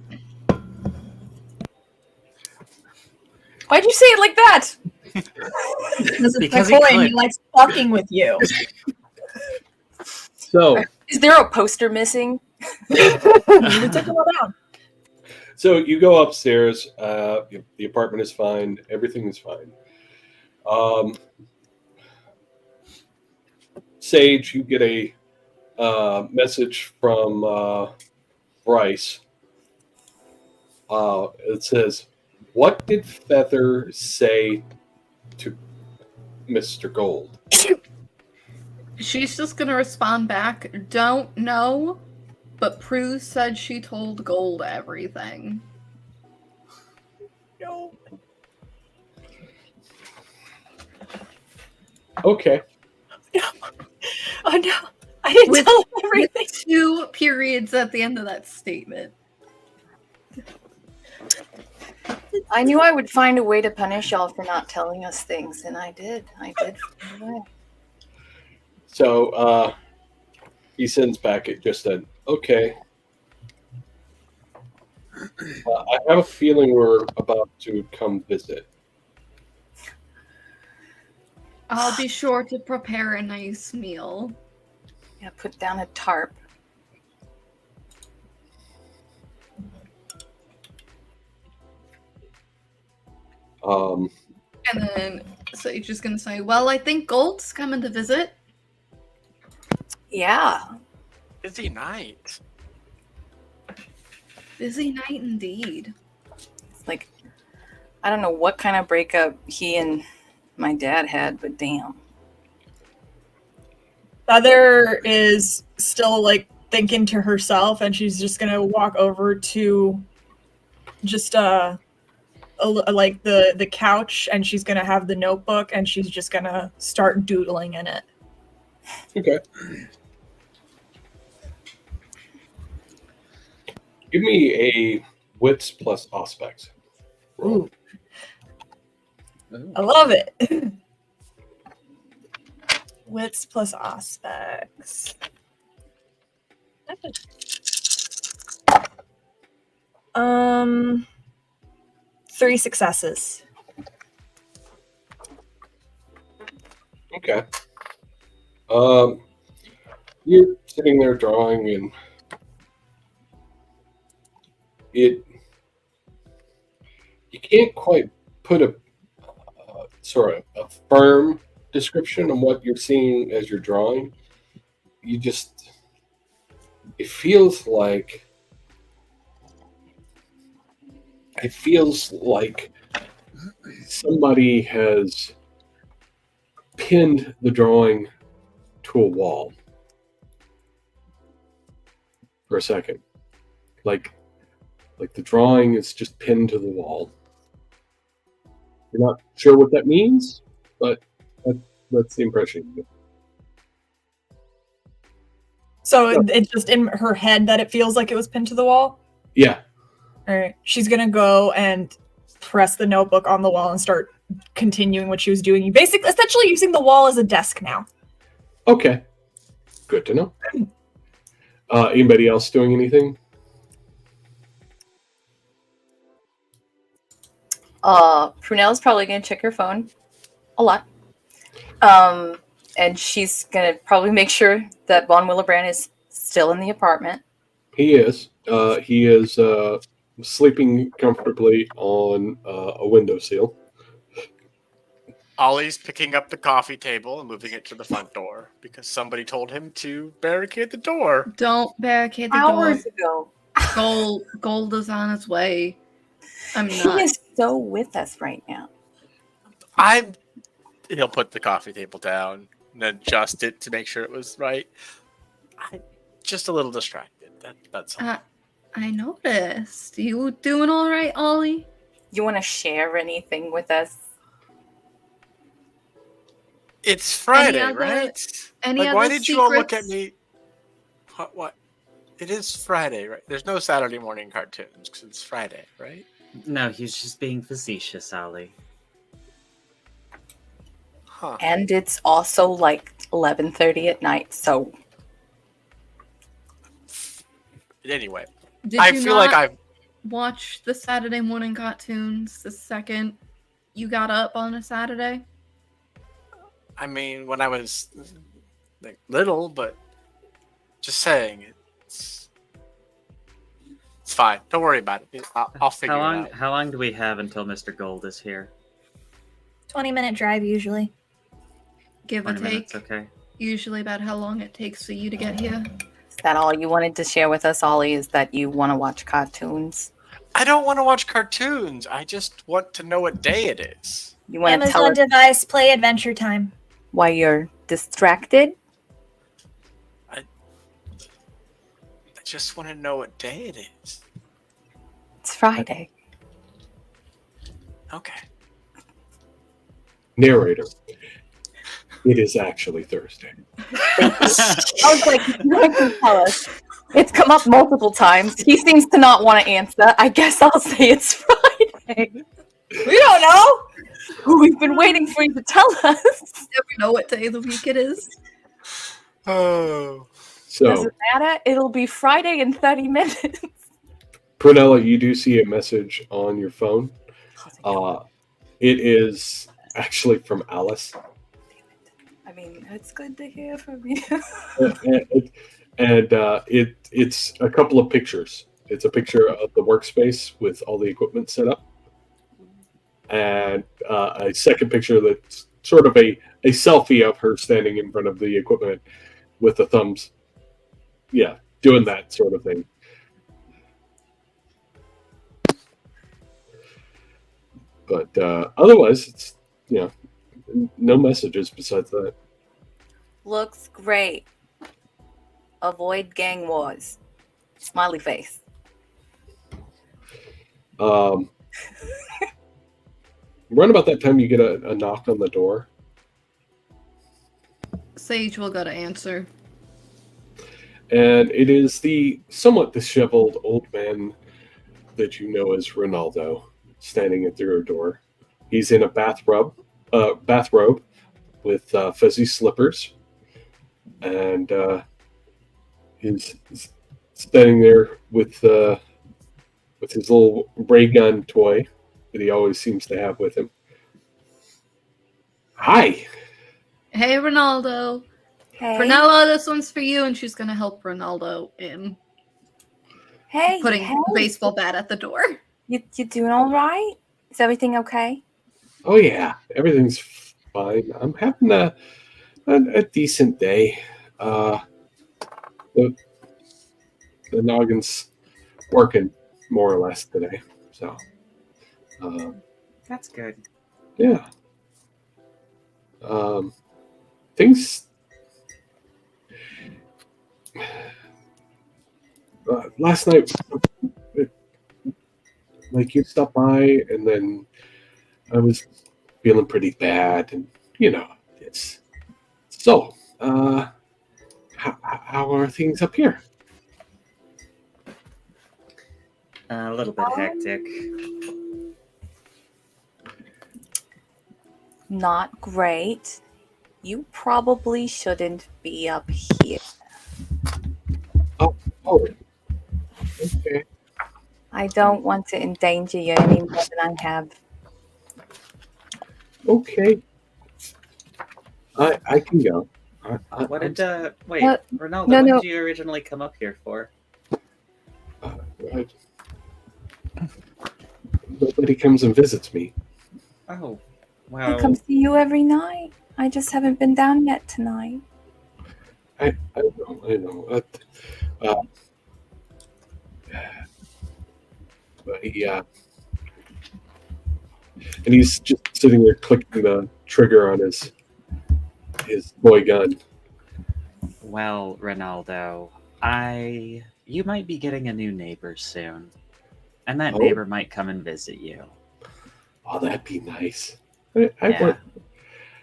Why'd you say it like that? Because it's Because my he boy and could. he likes fucking with you. So, Is there a poster missing? We took them all down. so you go upstairs. The apartment is fine. Everything is fine. Sage, you get a message from Bryce. It says, "What did Feather say to Mr. Gold?" She's just gonna respond back, don't know, but Prue said she told Gold everything. No. Okay. Oh no. I didn't With- tell him everything. 2 periods at the end of that statement. I knew I would find a way to punish y'all for not telling us things, and I did. I did. find a way. So he sends back it just said, "Okay. I have a feeling we're about to come visit." I'll be sure to prepare a nice meal. Yeah, put down a tarp. Um, And then Sage is gonna say, well, I think Gold's coming to visit. Yeah. Busy night. Busy night indeed. It's like, I don't know what kind of breakup he and my dad had, but damn. Feather is still like thinking to herself, and she's just gonna walk over to just like the couch, and she's gonna have the notebook, and she's just gonna start doodling in it. okay. Give me a wits plus aspects. roll. I love it. Wits plus aspects. 3 successes. Okay. You're sitting there drawing, and you can't quite put a sort of a firm description on what you're seeing as you're drawing. It feels like somebody has pinned the drawing to a wall for a second. Like the drawing is just pinned to the wall. You're not sure what that means, but that's the impression you get. So it's just in her head that it feels like it was pinned to the wall? Yeah. All right. She's going to go and press the notebook on the wall and start continuing what she was doing. Essentially using the wall as a desk now. Okay. Good to know. Anybody else doing anything? Prunell's probably gonna check her phone a lot. And she's gonna probably make sure that Von Willebrand is still in the apartment. He is. He is sleeping comfortably on a windowsill. Ollie's picking up the coffee table and moving it to the front door because somebody told him to barricade the door. Don't barricade the Hours door. ago. Gold is on its way. I'm He not. is so with us right now. He'll put the coffee table down and adjust it to make sure it was right. I'm just a little distracted. That's all. I noticed. You doing all right, Ollie? You want to share anything with us? It's Friday, other- right? any Like, why other did you all look at secrets? me? What? It is Friday, right? There's no Saturday morning cartoons because it's Friday, right? No, he's just being facetious, Ollie. Huh. And it's also like 11:30 at night, so Anyway, Did I you feel like not I've. watch the Saturday morning cartoons the second you got up on a Saturday? I mean, when I was like little, but just saying, it's fine. Don't worry about it. I'll figure it out. How long do we have until Mr. Gold is here? 20-minute drive usually. Give or 20 take. minutes, okay. Usually about how long it takes for you to get here. is that all you wanted to share with us, Ollie? Is that you want to watch cartoons? I don't want to watch cartoons. I just want to know what day it is. You want to tell Amazon us device, play Adventure Time. why you're distracted? I just want to know what day it is. It's Friday. Okay. Narrator. It is actually Thursday. I was like, you can tell us. It's come up multiple times. He seems to not want to answer. I guess I'll say it's Friday. We don't know. We've been waiting for you to tell us. Never know what day of the week it is. Oh. So, Doesn't matter. It'll be Friday in 30 minutes. Prunella, you do see a message on your phone. It is actually from Alice. I mean, it's good to hear from you. It's a couple of pictures. It's a picture of the workspace with all the equipment set up, and a second picture that's sort of a selfie of her standing in front of the equipment with the thumbs. Yeah, doing that sort of thing. But otherwise, it's no messages besides that. Looks great. Avoid gang wars. Smiley face. Right about that time, you get a knock on the door. Sage will go to answer. And it is the somewhat disheveled old man that you know as Ronaldo standing at your door. He's in a bathrobe with fuzzy slippers, and he's standing there with his little ray gun toy that he always seems to have with him. Hi. Hey, Ronaldo. Hey. Prunella, this one's for you, and she's gonna help Ronaldo in Hey. putting hey. the baseball bat at the door. You doing all right? Is everything okay? Oh yeah, everything's fine. I'm having a decent day. The noggin's working more or less today, so That's good. yeah. Things. Last night, like you stopped by, and then I was feeling pretty bad, and it's so. how are things up here? A little bit hectic. Not great. You probably shouldn't be up here. Oh, okay. I don't want to endanger you any more than I have. Okay. I can go. What did wait, What? Ronaldo? No, what no. did you originally come up here for? Nobody comes and visits me. Oh, I well. come see you every night. I just haven't been down yet tonight. I know. But yeah. And he's just sitting there clicking the trigger on his boy gun. Well, Ronaldo, you might be getting a new neighbor soon, and that Oh. neighbor might come and visit you. Oh, that'd be nice. Yeah.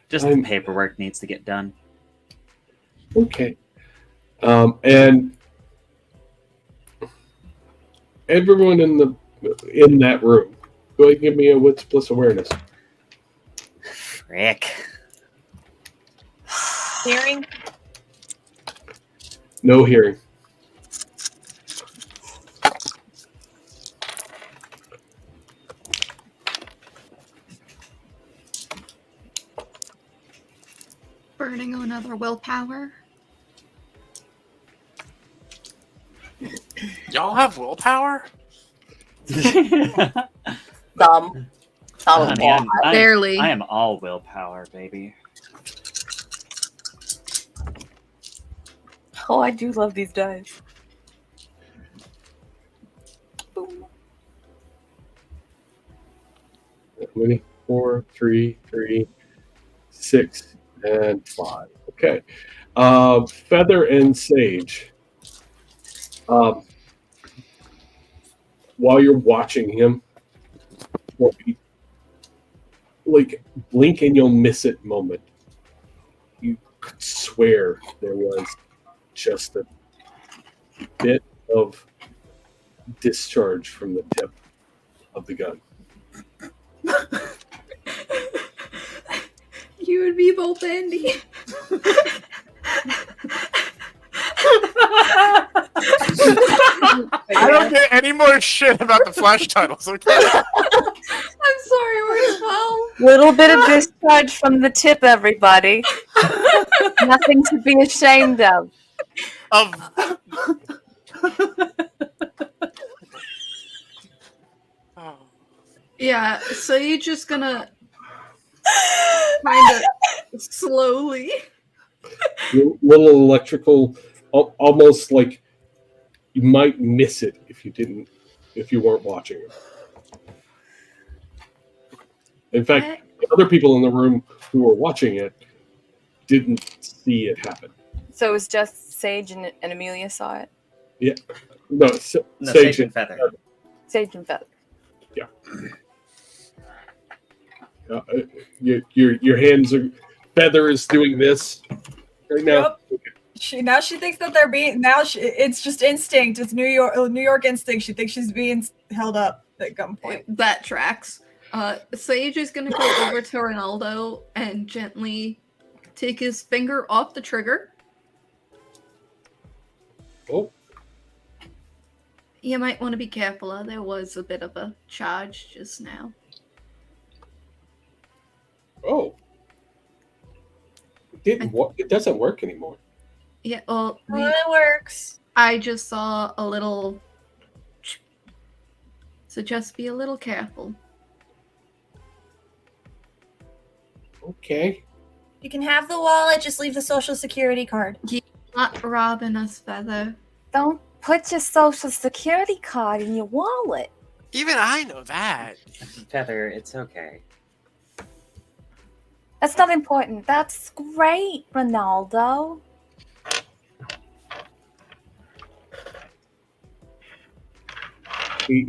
Just the I'm- paperwork needs to get done. Okay. And everyone in that room, go ahead and give me a wits plus awareness. Frick. Hearing? No hearing. Burning another willpower. Y'all have willpower? Some. Honey, Barely. I am all willpower, baby. Oh, I do love these dice. Boom. How many? 4, 3, 6, and 5. Okay. Feather and Sage. While you're watching him, like blink and you'll miss it moment. You could swear there was just a bit of discharge from the tip of the gun. You and me both, Andy. I don't get any more shit about the Flash titles, okay? I'm sorry, we're 12. Little bit of discharge from the tip, everybody. Nothing to be ashamed of. Oh. Yeah, so you're just gonna kind of slowly. Little electrical, almost like you might miss it if you weren't watching it. In fact, the other people in the room who were watching it didn't see it happen. So it was just Sage and Amelia saw it? No, No, Sage and Feather. Sage and Feather. Your hands are. Feather is doing this right now. Yep. She thinks that they're being it's just instinct. It's New York instinct. She thinks she's being held up at gunpoint. That tracks. Sage is gonna go over to Ronaldo and gently take his finger off the trigger. Oh, You might want to be careful. There was a bit of a charge just now. oh. It doesn't work anymore. Yeah, well, Well, it works. I just saw a little. So just be a little careful. Okay. You can have the wallet, just leave the social security card. Not robbing us, Feather. Don't put your social security card in your wallet. Even I know that. Feather, it's okay. That's not important. That's great, Ronaldo. He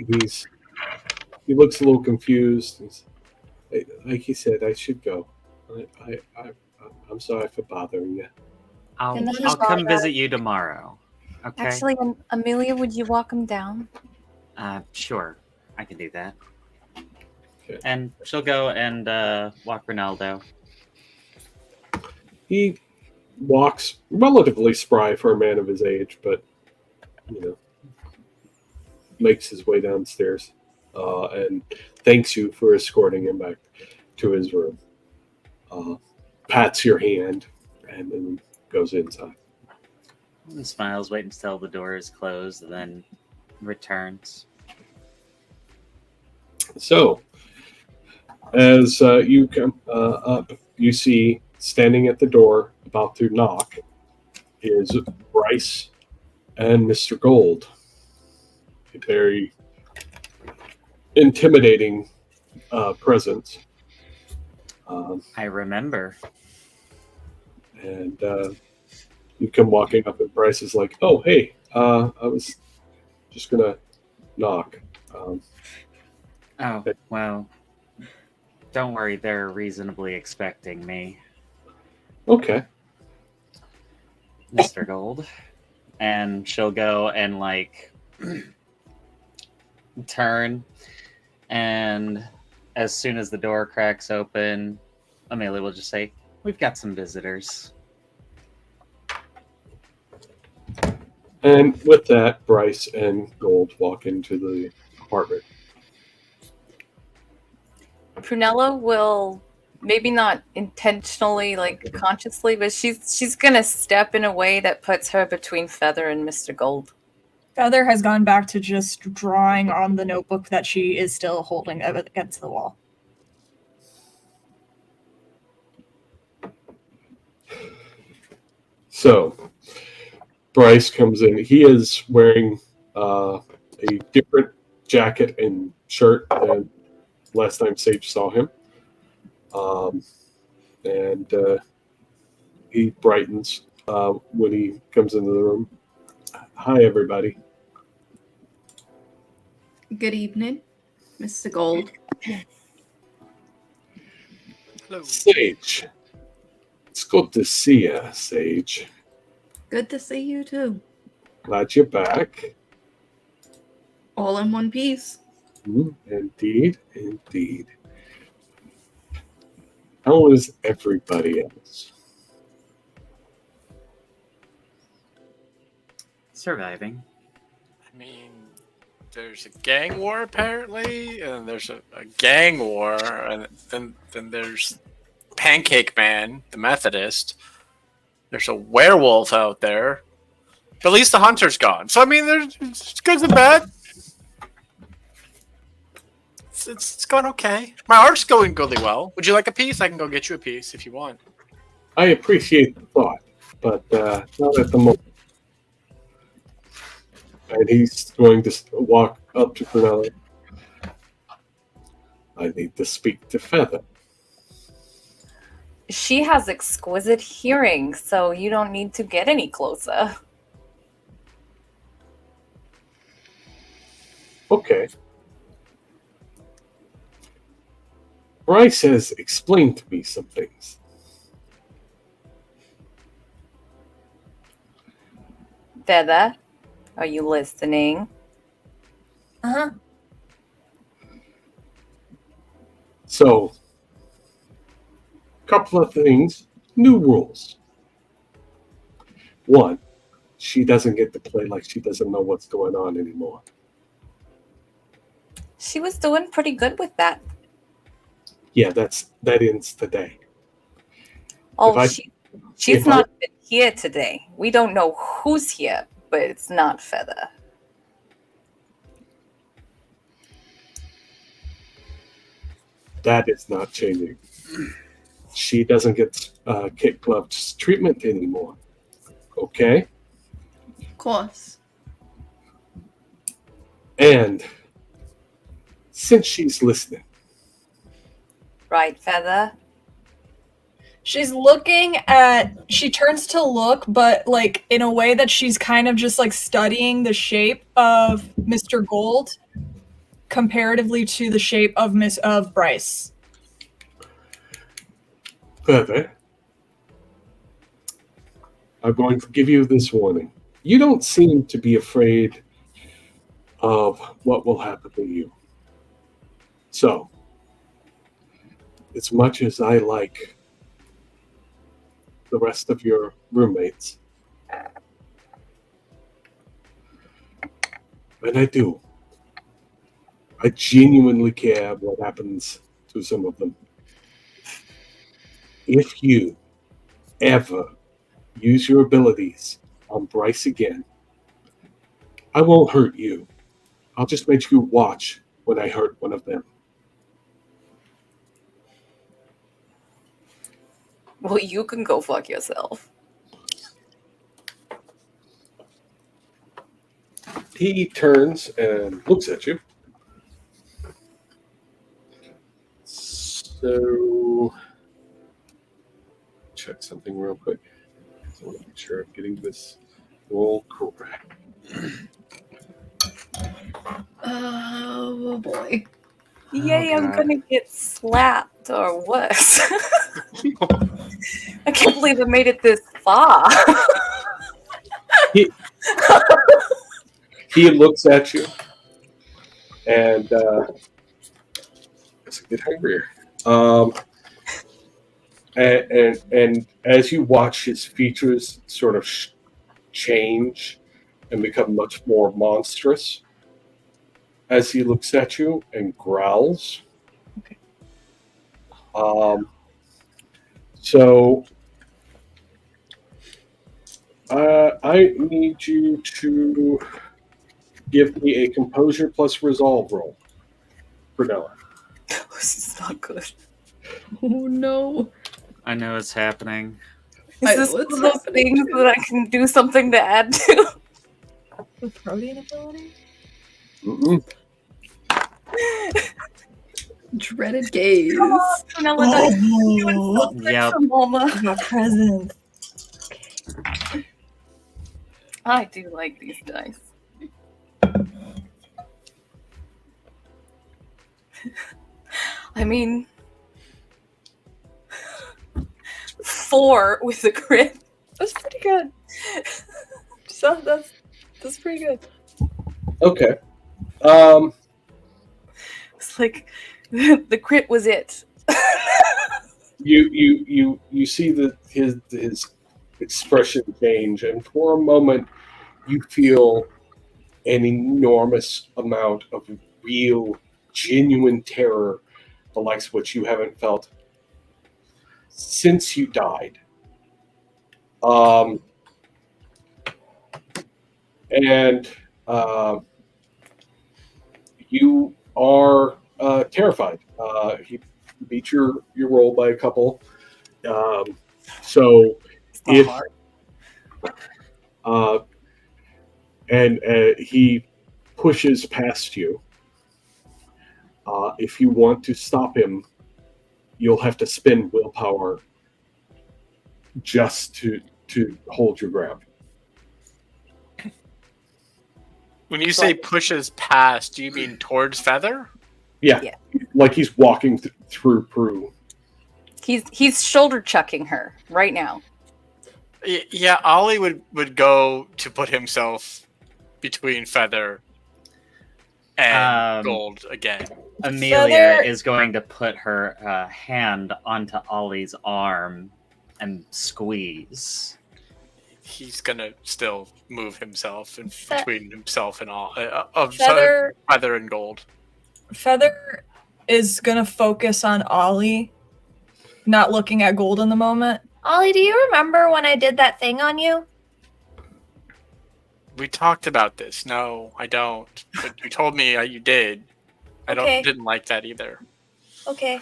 looks a little confused. Like he said, I should go. I'm sorry for bothering you. I'll And then I'll he's come not- visit you tomorrow. Okay. Actually, Amelia, would you walk him down? Sure, I can do that. Okay. And she'll go and walk Ronaldo. He walks relatively spry for a man of his age, but makes his way downstairs and thanks you for escorting him back to his room. Pats your hand and then goes inside. And smiles, waits until the door is closed, and then returns. So, as you come up, you see standing at the door, about to knock, is Bryce and Mr. Gold. A very intimidating presence. I remember. And you come walking up, and Bryce is like, "Oh, hey, I was just gonna knock." Oh, well, don't worry, they're reasonably expecting me, Okay. Mr. Gold. And she'll go and, like, turn, and as soon as the door cracks open, Amelia will just say, "We've got some visitors." And with that, Bryce and Gold walk into the apartment. Prunella will maybe not intentionally, like consciously, but she's gonna step in a way that puts her between Feather and Mr. Gold. Feather has gone back to just drawing on the notebook that she is still holding against the wall. So, Bryce comes in. He is wearing a different jacket and shirt than last time Sage saw him. And he brightens when he comes into the room. Hi, everybody. Good evening, Mr. Gold. Hello. Sage. It's good to see you, Sage. Good to see you too. Glad you're back. All in one piece. Indeed, indeed. How is everybody else? Surviving. I mean, there's a gang war apparently, and there's a gang war, and then there's Pancake Man, the Methodist. There's a werewolf out there. But at least the hunter's gone. So I mean, there's good and bad. It's going okay. My art's going really well. Would you like a piece? I can go get you a piece if you want. I appreciate the thought, but not at the moment. And he's going to walk up to Prunella. I need to speak to Feather. She has exquisite hearing, so you don't need to get any closer. Okay. Bryce has explained to me some things. Feather, are you listening? Uh-huh. So, couple of things, new rules. One, she doesn't get to play like she doesn't know what's going on anymore. She was doing pretty good with that. Yeah, that ends today. Oh, If I- she's if I- not been here today. We don't know who's here, but it's not Feather. That is not changing. She doesn't get kid gloves treatment anymore. Okay? Of course. And since she's listening, Right, Feather? She's looking at. She turns to look, but like in a way that she's kind of just like studying the shape of Mr. Gold comparatively to the shape of Bryce. Feather, I'm going to give you this warning. You don't seem to be afraid of what will happen to you. So, as much as I like the rest of your roommates, and I do, I genuinely care what happens to some of them. If you ever use your abilities on Bryce again, I won't hurt you. I'll just make you watch when I hurt one of them. Well, you can go fuck yourself. He turns and looks at you. So, check something real quick. I want to make sure I'm getting this roll correct. Oh boy. Yay, I'm God. gonna get slapped or what? I can't believe I made it this far. He looks at you and it's a get hungrier. And as you watch his features sort of change and become much more monstrous, as he looks at you and growls. Okay. So I need you to give me a composure plus resolve roll, Brunella. This is not good. Oh no. I know it's happening. Is I this know one it's of those happening things too. that I can do something to add to? The protein ability? Mm-mm. Dreaded gaze. Vanilla dice. Oh, Yep. Mama. I got presents. I do like these dice. I mean, 4 with a crit. That's pretty good. So that's pretty good. Okay. It's like the crit was it. You see his expression change, and for a moment you feel an enormous amount of real, genuine terror, the likes of which you haven't felt since you died. And you are terrified. He beat your roll by a couple. So It's not if hard. and he pushes past you. If you want to stop him, you'll have to spend willpower just to hold your ground. When you say pushes past, do you mean towards Feather? Yeah. Like he's walking through Prue. He's shoulder chucking her right now. Yeah, Ollie would go to put himself between Feather and Gold again. Amelia Feather- is going to put her hand onto Ollie's arm and squeeze. He's gonna still move himself in Fe- between himself and all Feather Feather and Gold. Feather is gonna focus on Ollie, not looking at Gold in the moment. Ollie, do you remember when I did that thing on you? We talked about this. No, I don't. But you told me you did. I Okay. didn't like that either. Okay.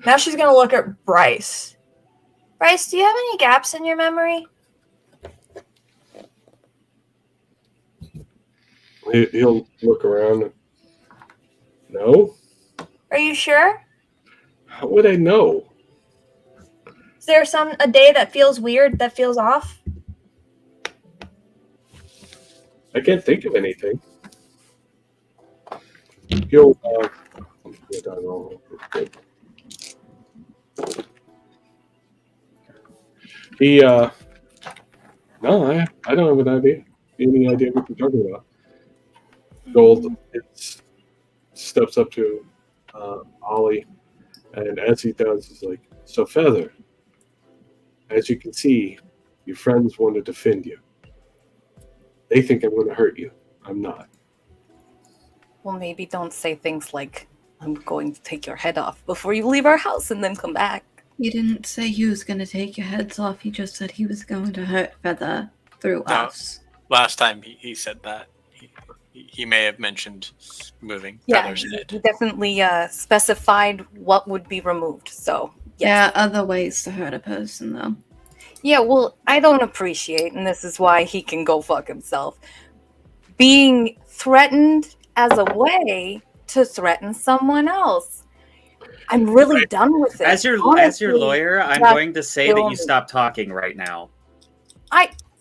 Now she's gonna look at Bryce. Bryce, do you have any gaps in your memory? He'll look around. No? Are you sure? How would I know? Is there a day that feels weird, that feels off? I can't think of anything. He'll. He, no, I don't have an idea. Any idea what you're talking about? Gold steps up to Ollie, and as he does, he's like, "So, Feather, as you can see, your friends want to defend you. They think I'm going to hurt you. I'm not." Well, maybe don't say things like, I'm going to take your head off before you leave our house and then come back. He didn't say he was going to take your heads off. He just said he was going to hurt Feather through No. us. Last time he said that. He may have mentioned moving Yeah, Feather's he head. definitely specified what would be removed. So, There yes. are other ways to hurt a person, though. Yeah, well, I don't appreciate, and this is why he can go fuck himself, being threatened as a way to threaten someone else. I'm really done with it. As your Honestly, lawyer, I'm just going to say that kill you me. stop talking right now.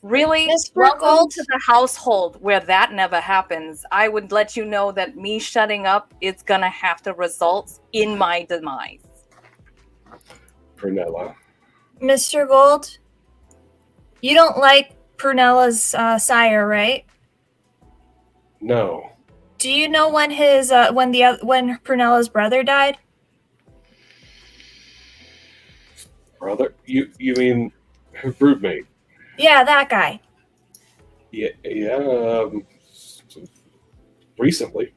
Really? Mr. Welcome Gold? to the household where that never happens. I would let you know that me shutting up is gonna have to result in my demise. Prunella. Mr. Gold, you don't like Prunella's sire, right? No. Do you know when when Prunella's brother died? Brother? You mean her roommate? Yeah, that guy. Yeah, recently.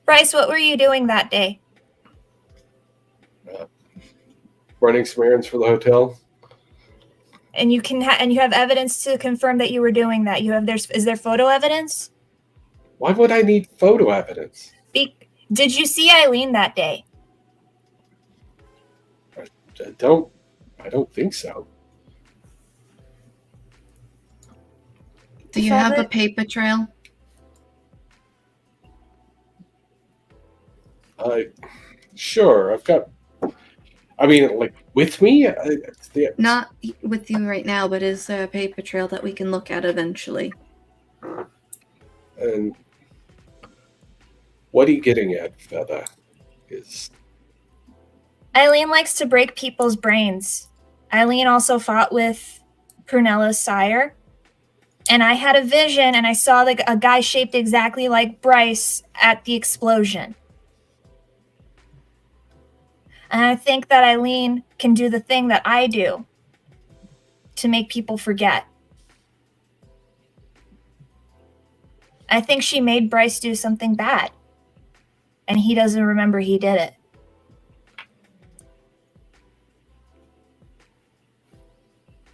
Bryce, what were you doing that day? Running some errands for the hotel. And you have evidence to confirm that you were doing that. Is there photo evidence? Why would I need photo evidence? Did you see Eileen that day? I don't think so. Do you have a paper trail? Sure, I've got. I mean, like with me. Not with you right now, but is there a paper trail that we can look at eventually? And what are you getting at, Feather? Is Eileen likes to break people's brains. Eileen also fought with Prunella's sire. And I had a vision and I saw a guy shaped exactly like Bryce at the explosion. And I think that Eileen can do the thing that I do to make people forget. I think she made Bryce do something bad. And he doesn't remember he did it.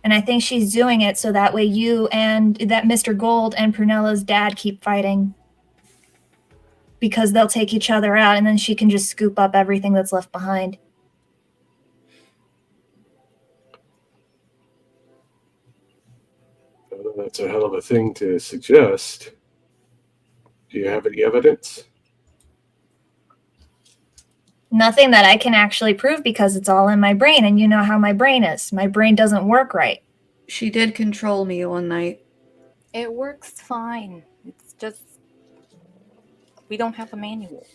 And I think she's doing it so that way you and that Mr. Gold and Prunella's dad keep fighting. Because they'll take each other out and then she can just scoop up everything that's left behind. that's a hell of a thing to suggest. Do you have any evidence? Nothing that I can actually prove because it's all in my brain. And you know how my brain is. My brain doesn't work right. She did control me one night. It works fine. It's just we don't have a manual.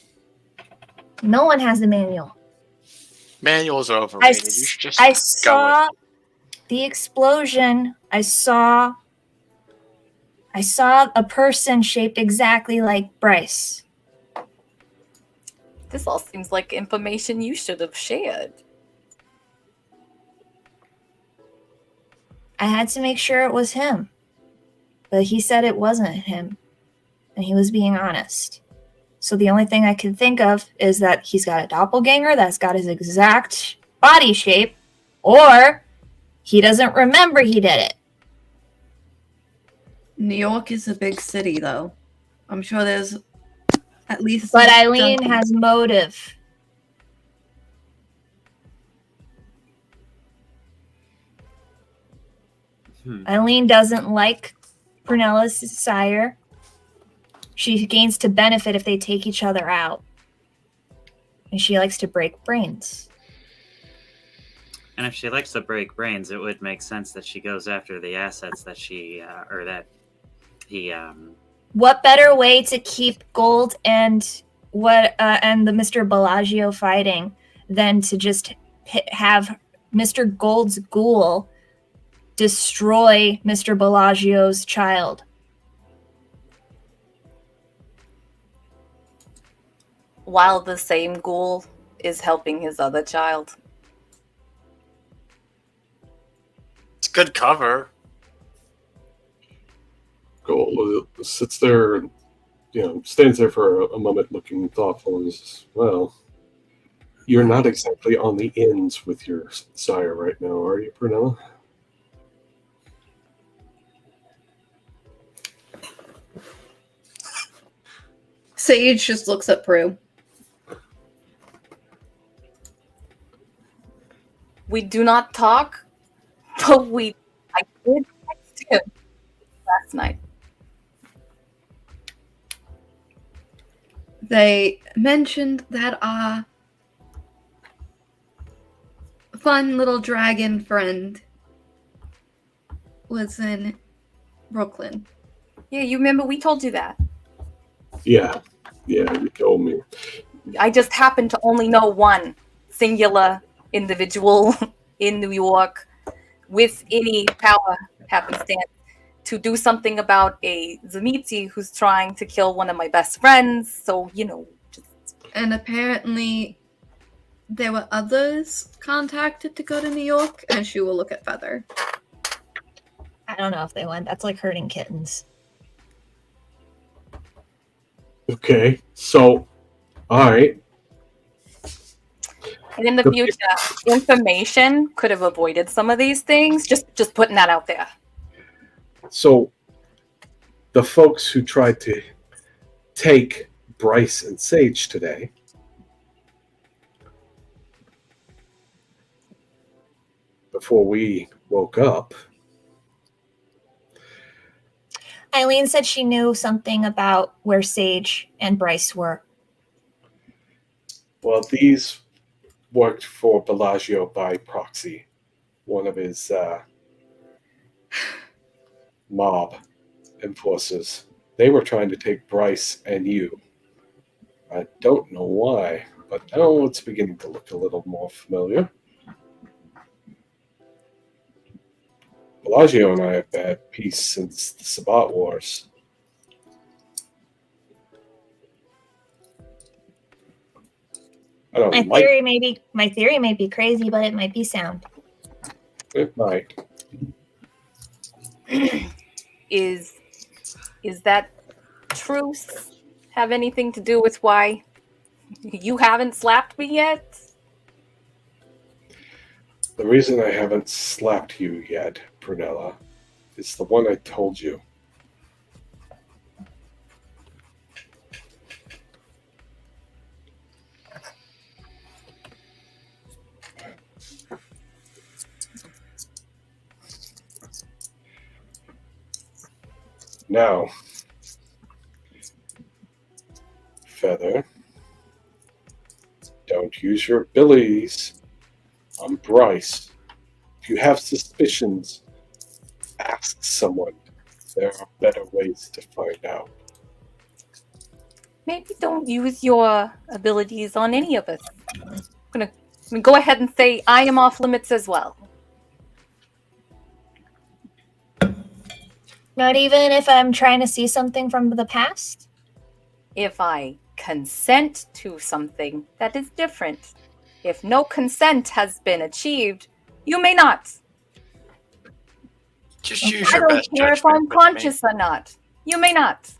No one has the manual. Manuals are overrated. You should just I go saw the explosion. I saw a person shaped exactly like Bryce. This all seems like information you should have shared. I had to make sure it was him. But he said it wasn't him. And he was being honest. So the only thing I could think of is that he's got a doppelganger that's got his exact body shape, or he doesn't remember he did it. New York is a big city, though. I'm sure there's at least. But Eileen has motive. Eileen doesn't like Prunella's sire. She gains to benefit if they take each other out. And she likes to break brains. And if she likes to break brains, it would make sense that she goes after the assets that he. What better way to keep Gold and the Mr. Bellagio fighting than to just have Mr. Gold's ghoul destroy Mr. Bellagio's child. While the same ghoul is helping his other child. It's good cover. Goal sits there and stands there for a moment looking thoughtful and says, well, you're not exactly on the ends with your sire right now, are you, Prunella? Sage just looks at Prue. We do not talk, but I did text him last night. They mentioned that our fun little dragon friend was in Brooklyn. Yeah, you remember we told you that. Yeah, you told me. I just happen to only know one singular individual in New York with any power happenstance to do something about a Zamiti who's trying to kill one of my best friends. So, just... And apparently there were others contacted to go to New York, and she will look at Feather. I don't know if they went. That's like herding kittens. Okay, so, all right. And in the future, information could have avoided some of these things. Just putting that out there. So, the folks who tried to take Bryce and Sage today, before we woke up, Eileen said she knew something about where Sage and Bryce were. well, these worked for Bellagio by proxy. One of his mob enforcers. They were trying to take Bryce and you. I don't know why, but now it's beginning to look a little more familiar. Bellagio and I have had peace since the Sabbat Wars. I don't My like theory may be crazy, but it might be sound. it. Might. Is that truce have anything to do with why you haven't slapped me yet? The reason I haven't slapped you yet, Prunella, is the one I told you. Now, Feather, don't use your abilities on Bryce. If you have suspicions, ask someone. There are better ways to find out. Maybe don't use your abilities on any of us. I'm gonna go ahead and say I am off limits as well. Not even if I'm trying to see something from the past? If I consent to something, that is different. If no consent has been achieved, you may not. Just use I your don't best care if judgment I'm with me. conscious or not. You may not.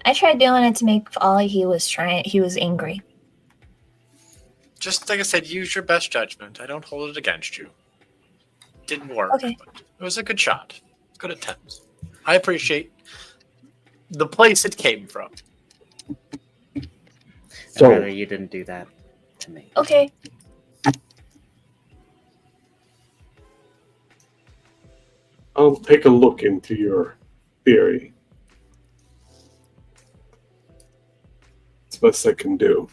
I tried doing it to make Ollie he was angry. Just like I said, use your best judgment. I don't hold it against you. Didn't work, Okay. but it was a good shot. Good attempt. I appreciate the place it came from. So- I'd rather you didn't do that to me. Okay. I'll take a look into your theory. It's the best I can do.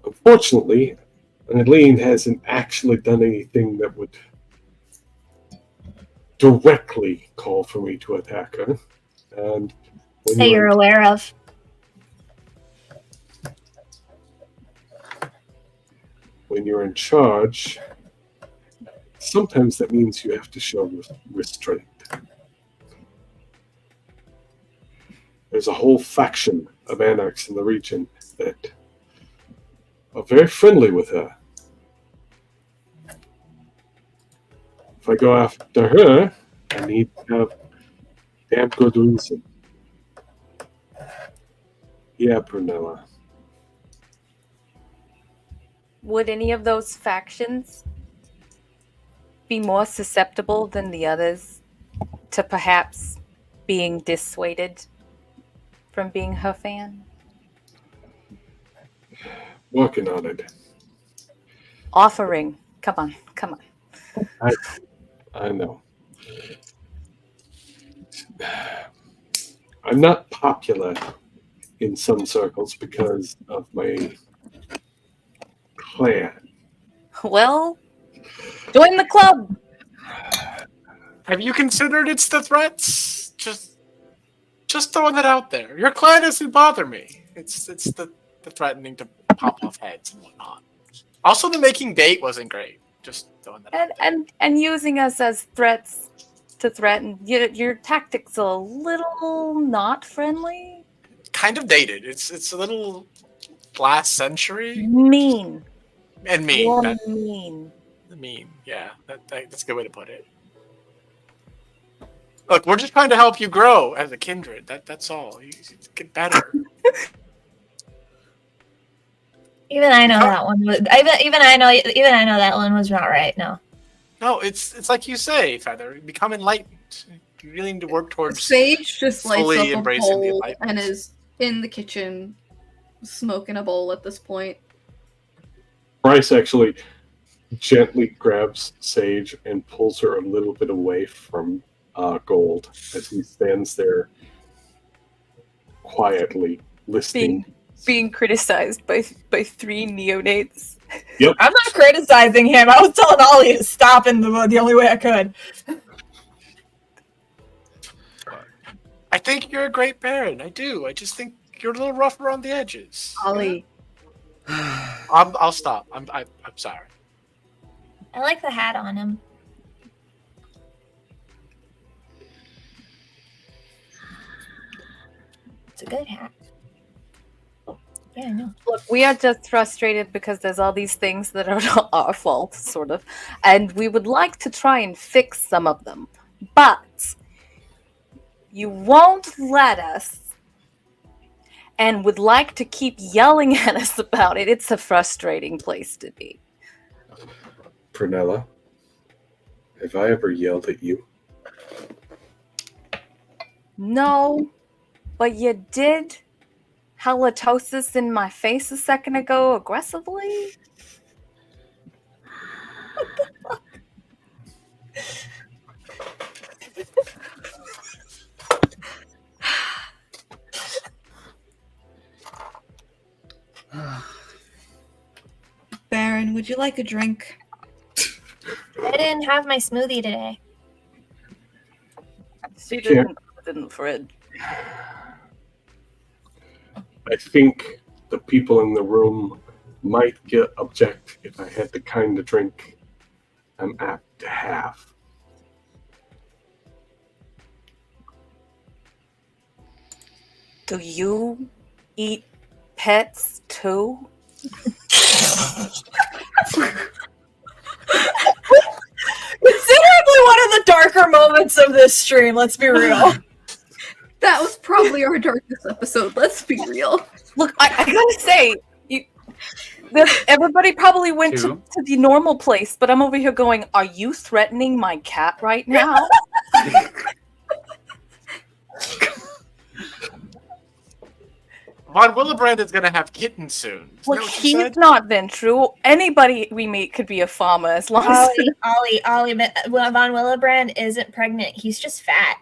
Unfortunately, Eileen hasn't actually done anything that would directly call for me to attack her. And when That you're aware of. when you're in charge, sometimes that means you have to show restraint. There's a whole faction of anarchs in the region that are very friendly with her. If I go after her, I need to have damn good reason. Yeah, Brunella. Would any of those factions be more susceptible than the others to perhaps being dissuaded from being her fan? Working on it. Offering. Come on, come on. I know. I'm not popular in some circles because of my clan. Well, join the club. Have you considered it's the threats? Just throwing that out there. Your clan doesn't bother me. It's the threatening to pop off heads and whatnot. Also, the making bait wasn't great. Just throwing that out there. And using us as threats to threaten. Your tactics are a little not friendly. Kind of dated. It's a little last century Mean. and mean. You're mean. Mean. Yeah, that's a good way to put it. Look, we're just trying to help you grow as a kindred. That's all. You get better. Even I know that one. Even I know that one was not right. No. No, it's like you say, Feather. Become enlightened. You really need to work towards Sage just lights fully up a embracing the bowl enlightenment. and is in the kitchen smoking a bowl at this point. Bryce actually gently grabs Sage and pulls her a little bit away from Gold as he stands there quietly listening. Being criticized by 3 neonates. Yep. I'm not criticizing him. I was telling Ollie to stop in the only way I could. I think you're a great Baron. I do. I just think you're a little rough around the edges. Ollie. I'll stop. I'm sorry. I like the hat on him. It's a good hat. Yeah, I know. Look, we are just frustrated because there's all these things that are not our fault, sort of. And we would like to try and fix some of them. But you won't let us and would like to keep yelling at us about it. It's a frustrating place to be. Prunella, have I ever yelled at you? No, but you did halitosis in my face a second ago aggressively. Baron, would you like a drink? I didn't have my smoothie today. She didn't put it in the fridge. I think the people in the room might object if I had the kind of drink I'm apt to have. Do you eat pets too? Considerably one of the darker moments of this stream, let's be real. That was probably our darkest episode, let's be real. Look, I gotta say, everybody probably went to the normal place, but I'm over here going, are you threatening my cat right now? Von Willebrand is going to have kittens soon. Isn't Look, that what you he's said? not Ventru. Anybody we meet could be a farmer as long as Ollie, Von Willebrand isn't pregnant. He's just fat.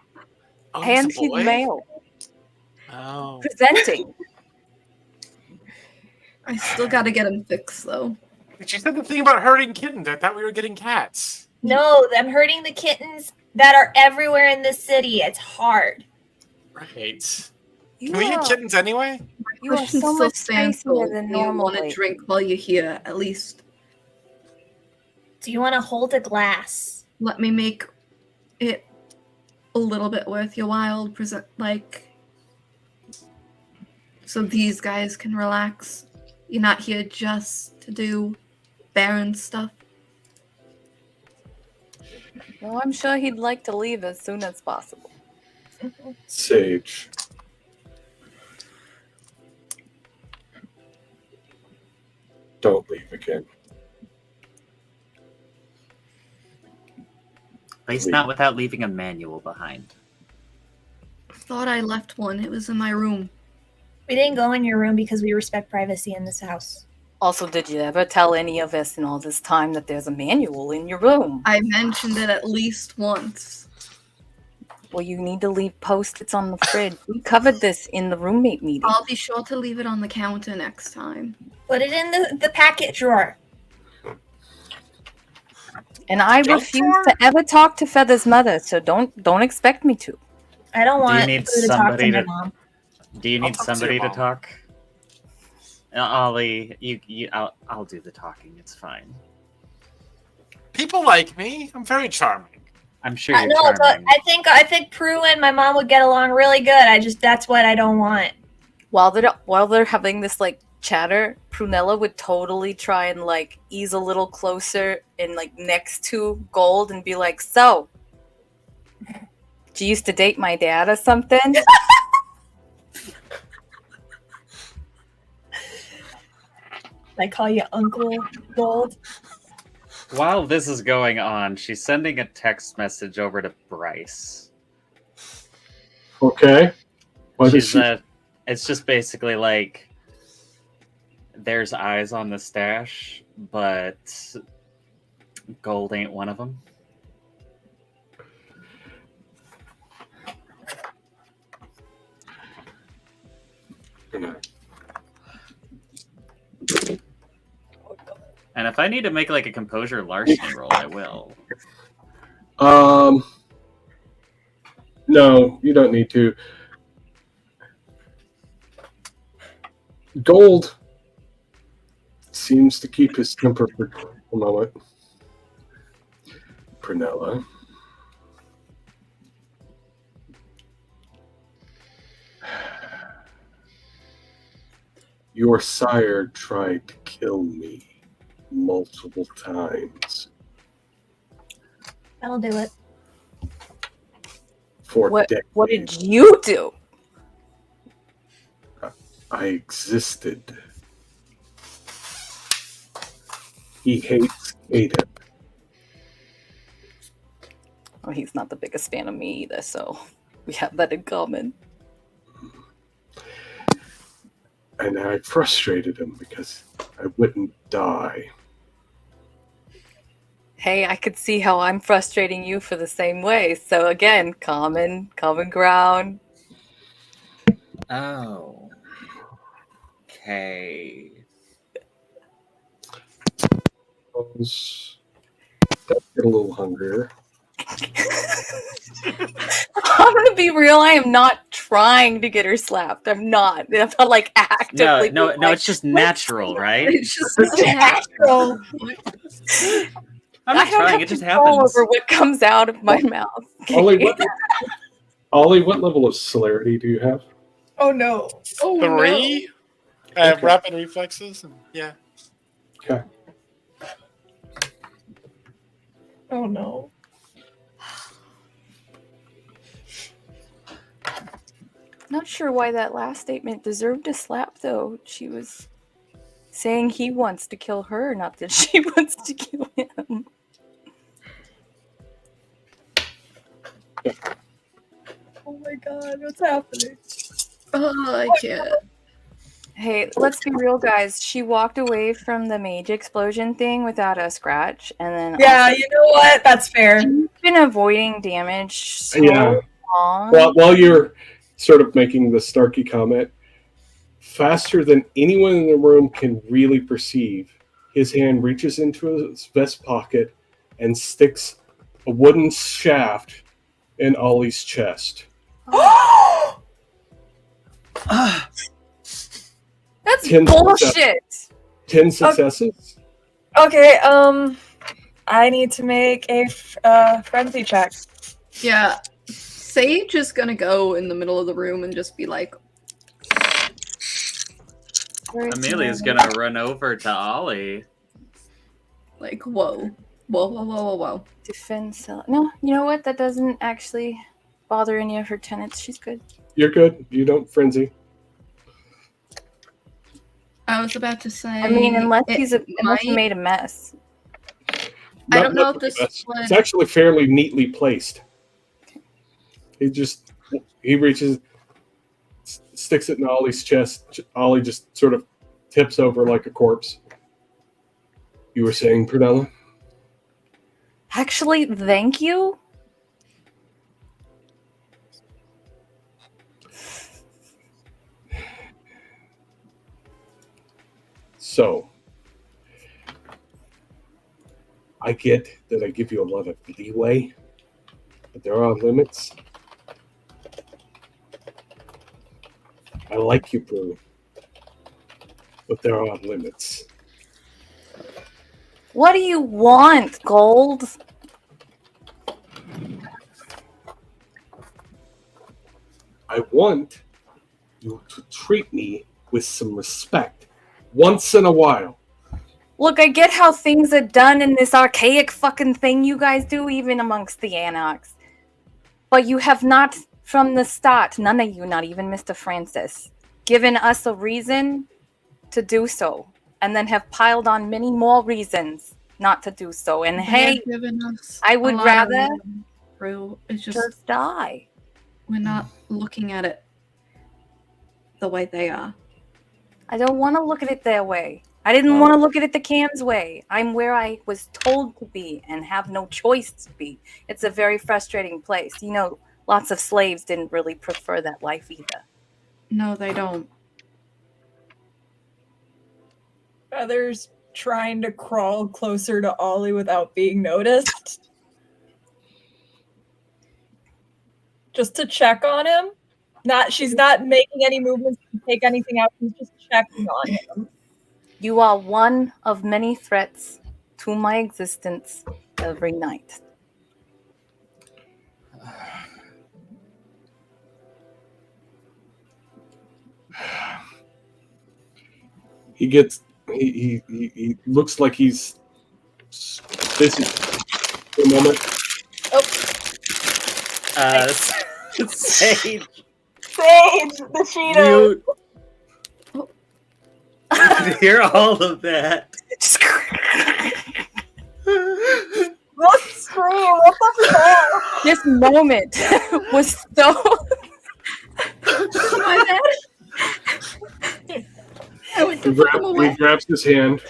Oh, and he's a he's boy? male. Oh. Presenting. I still gotta get him fixed, though. But you said the thing about herding kittens. I thought we were getting cats. No, I'm hurting the kittens that are everywhere in the city. It's hard. Right. You Can we get are- kittens anyway? You are Question's so still much stands spicier still. than Do you normal. want to drink while you're here, at least? Do you want to hold a glass? Let me make it a little bit worth your while. Present so these guys can relax. You're not here just to do Baron stuff. Well, I'm sure he'd like to leave as soon as possible. Sage. Don't leave again. At least not without leaving a manual behind. Thought I left one. It was in my room. We didn't go in your room because we respect privacy in this house. Also, did you ever tell any of us in all this time that there's a manual in your room? I mentioned it at least once. Well, you need to leave post-its on the fridge. We covered this in the roommate meeting. I'll be sure to leave it on the counter next time. Put it in the packet drawer. And I refuse to ever talk to Feather's mother, so don't expect me to. I don't want need Pooh to talk to somebody my to- mom. Do you need talk to somebody your to mom. talk? Ollie, I'll do the talking. It's fine. People like me. I'm very charming. I'm sure you're No, but charming. I think Prue and my mom would get along really good. That's what I don't want. While they're having this chatter, Prunella would totally try and ease a little closer and next to Gold and be like, "So, she used to date my dad or something?" I call you Uncle Gold. While this is going on, she's sending a text message over to Bryce. Okay. Why does she? It's just basically there's eyes on the stash, but Gold ain't one of them. And if I need to make a composure larceny roll, I will. No, you don't need to. Gold seems to keep his temper for a moment. Prunella. Your sire tried to kill me multiple times. I'll do it. For What decades. did you do? I existed. He hates Ada. Well, he's not the biggest fan of me either, so we have that in common. And I frustrated him because I wouldn't die. Hey, I could see how I'm frustrating you for the same way. So again, common ground. Oh. Okay. Let's get a little hungrier. I'm gonna be real. I am not trying to get her slapped. I'm not. I'm not actively. No, it's just natural, right? It's just natural. I'm I not don't trying, have it just control happens. over what comes out of my mouth. Ollie, what level of celerity do you have? Oh no. Oh 3. I have Okay. rapid reflexes. And yeah. Okay. Oh no. Not sure why that last statement deserved a slap, though. She was saying he wants to kill her, not that she wants to kill him. Oh my god, what's happening? Oh, I can't. Hey, let's be real, guys. She walked away from the mage explosion thing without a scratch, and then Yeah, also you know what? That's fair. she's been avoiding damage so Yeah. long. While you're sort of making the Starkey comment, faster than anyone in the room can really perceive, his hand reaches into his vest pocket and sticks a wooden shaft in Ollie's chest. That's 10 bullshit. 10 successes? Okay, I need to make a frenzy check. Yeah. Sage is gonna go in the middle of the room and just be like, Amelia's gonna run over to Ollie. whoa. Whoa. Defense. No, you know what? That doesn't actually bother any of her tenants. She's good. You're good. You don't frenzy. I was about to say. I mean, unless it unless he might- made a mess. I don't know Not if this much. would. It's actually fairly neatly placed. He reaches, sticks it in Ollie's chest. Ollie just sort of tips over like a corpse. You were saying, Prunella? Actually, thank you. So, I get that I give you a lot of leeway, but there are limits. I like you, Prue, but there are limits. What do you want, Gold? I want you to treat me with some respect once in a while. Look, I get how things are done in this archaic fucking thing you guys do, even amongst the Anarchs. But you have not, from the start, none of you, not even Mr. Francis, given us a reason to do so. And then have piled on many more reasons not to do so. And They hey, have given us I a would lot of rather reason, Rue. It's just just die. we're not looking at it the way they are. I don't want to look at it their way. I didn't want to look at it the Cam's way. I'm where I was told to be and have no choice to be. It's a very frustrating place. You know, lots of slaves didn't really prefer that life either. No, they don't. Feather's trying to crawl closer to Ollie without being noticed. Just to check on him. She's not making any movements to take anything out. She's just checking on him. You are one of many threats to my existence every night. He looks like he's busy for a moment. Sage, Sage, the Cheetos. you can hear all of that. What scream? What the fuck? This moment was so. My bad. I went to put them He away. grabs his hand.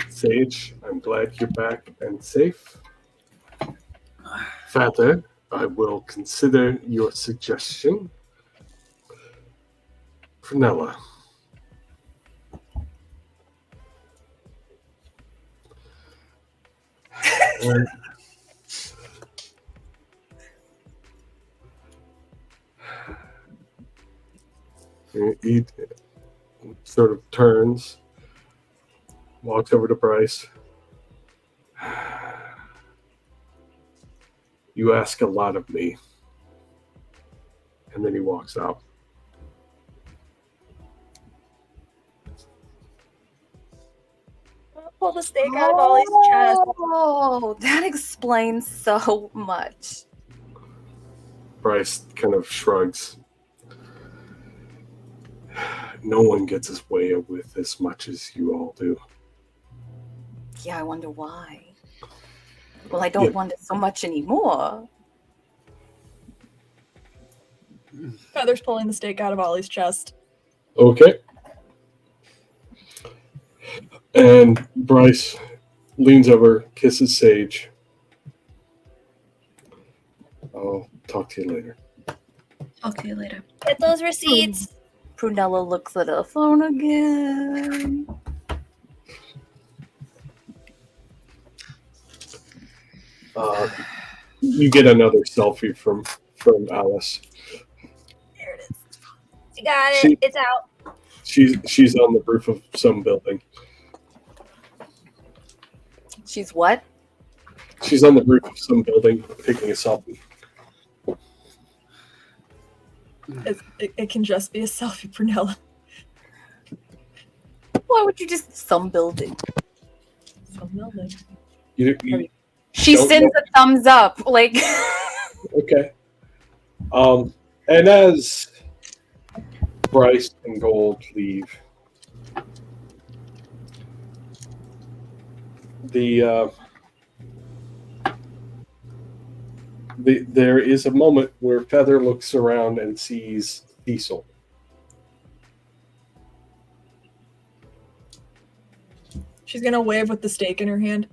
Sage, I'm glad you're back and safe. Father, I will consider your suggestion. Prunella. He sort of turns, walks over to Bryce. You ask a lot of me. And then he walks out. Pull the steak out of Ollie's chest. Oh, that explains so much. Bryce kind of shrugs. No one gets his way with as much as you all do. Yeah, I wonder why. Well, I don't want it so much anymore. Feather's pulling the steak out of Ollie's chest. Okay. And Bryce leans over, kisses Sage. I'll talk to you later. Talk to you later. Get those receipts. Prunella looks at her phone again. You get another selfie from Alice. There it is. You got it. It's out. She's on the roof of some building. She's what? She's on the roof of some building taking a selfie. It can just be a selfie, Prunella. Why would you just some building? Some building. You She Don't sends know. a thumbs up. Like okay? And as Bryce and Gold leave, there is a moment where Feather looks around and sees Cecil. She's gonna wave with the stake in her hand.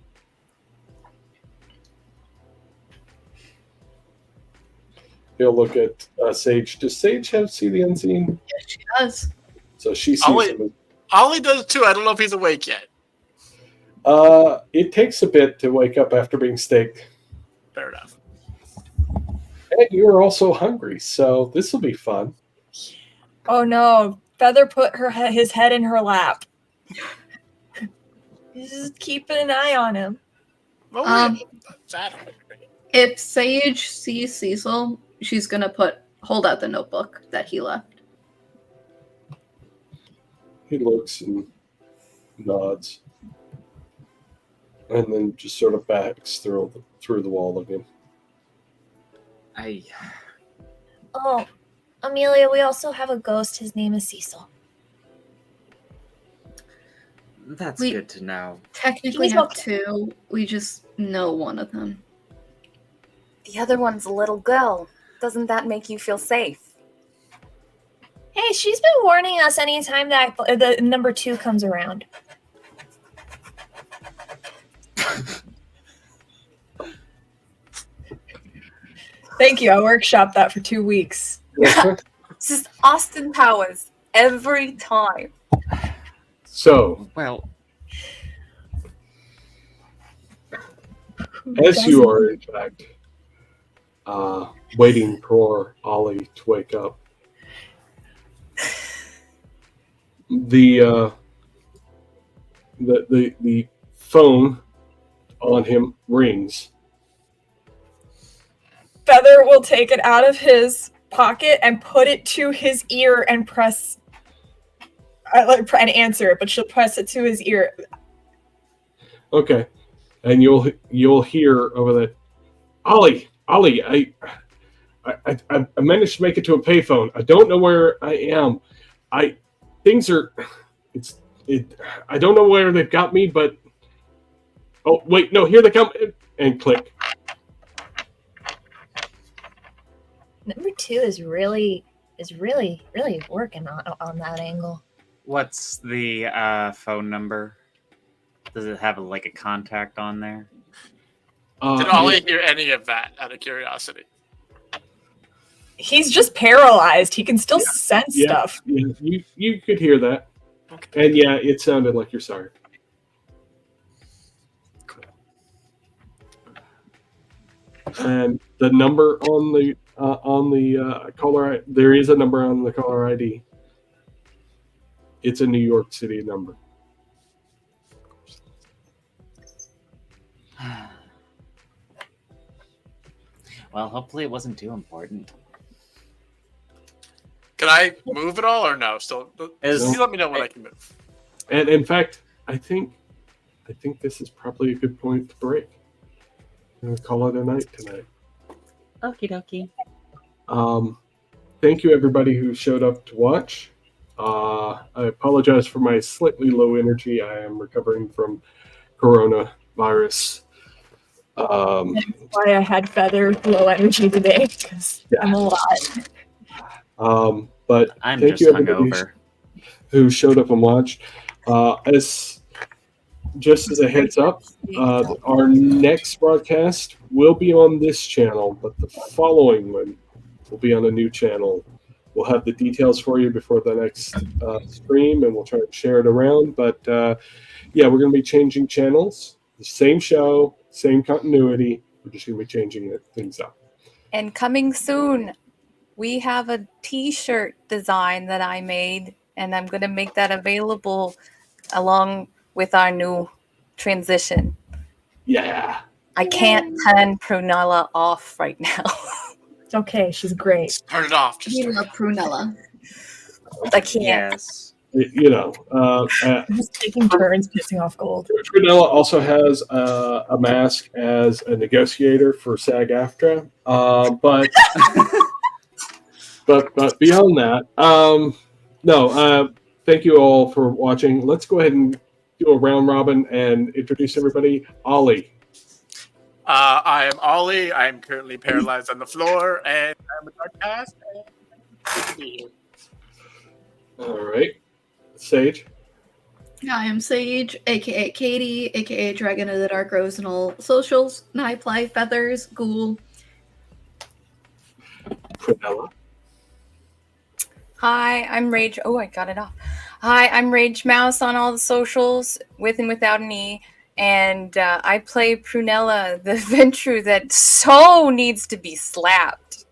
He'll look at Sage. Does Sage have see the unseen? Yes, she does. So she sees Ollie- him. Ollie does too. I don't know if he's awake yet. It takes a bit to wake up after being staked. Fair enough. And you're also hungry, so this will be fun. Oh no! Feather put his head in her lap. Just keeping an eye on him. Oh, Um, that. If Sage sees Cecil, she's gonna hold out the notebook that he left. He looks and nods, and then just sort of backs through the wall again. Oh, Amelia, we also have a ghost. His name is Cecil. That's We- good to know. Technically He's have okay. two. We just know one of them. the other one's a little girl. Doesn't that make you feel safe? Hey, she's been warning us anytime that the number 2 comes around. Thank you. I workshopped that for 2 weeks. It's just Austin Powers every time. So, Well, as you are in fact waiting for Ollie to wake up, the phone on him rings. Feather will take it out of his pocket and put it to his ear and press. And answer it, but she'll press it to his ear. Okay, and you'll hear over that, Ollie, I managed to make it to a payphone. I don't know where I am. I don't know where they've got me, but oh wait, no, here they come, and click. Number 2 is really working on that angle. what's the phone number? Does it have like a contact on there? Did Ollie hear any of that out of curiosity? He's just paralyzed. He can still sense Yeah. stuff. Yeah, you could hear that, Okay. and yeah, it sounded like you're sorry. Cool. And the number on the caller, there is a number on the caller ID. It's a New York City number. Well, hopefully it wasn't too important. Can I move at all or no? Still, you let me know when I can move. And in fact, I think this is probably a good point to break. I'm gonna call it a night tonight. Okie dokie. Thank you everybody who showed up to watch. I apologize for my slightly low energy. I am recovering from coronavirus. Why I had Feather low energy today, because I'm a lot. But I'm thank just you everybody hungover. who showed up and watched. Just as a heads up, our next broadcast will be on this channel, but the following one will be on a new channel. We'll have the details for you before the next stream, and we'll try to share it around. But yeah, we're going to be changing channels. The same show, same continuity. We're just going to be changing things up. And coming soon, we have a t-shirt design that I made, and I'm going to make that available along with our new transition. Yeah. I can't turn Prunella off right now. It's okay. She's great. Turn it off. Just We turn it love off. Prunella. I can't. Yes. You know, Just taking turns pissing off Gold. Prunella also has a mask as a negotiator for SAG-AFTRA, but beyond that, thank you all for watching. Let's go ahead and do a round robin and introduce everybody. Ollie. I am Ollie. I am currently paralyzed on the floor, and I'm a dark past. And good to be here. All right. Sage. I am Sage, aka Katie, aka Dragon of the Dark Rose and all socials, and I play Feathers, Ghoul. Prunella. Hi, I'm Rage. Oh, I got it off. Hi, I'm Rage Mouse on all the socials, with and without an E. And I play Prunella, the Ventru that so needs to be slapped.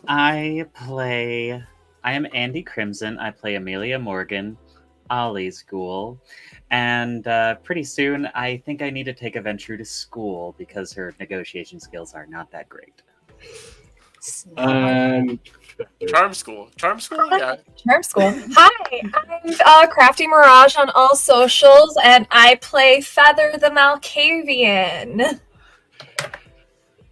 I am Andy Crimson. I play Amelia Morgan, Ollie's ghoul. And pretty soon, I think I need to take a Ventru to school because her negotiation skills are not that great. And Charm school. Yeah. Charm School. Hi, I'm Crafty Mirage on all socials, and I play Feather the Malkavian.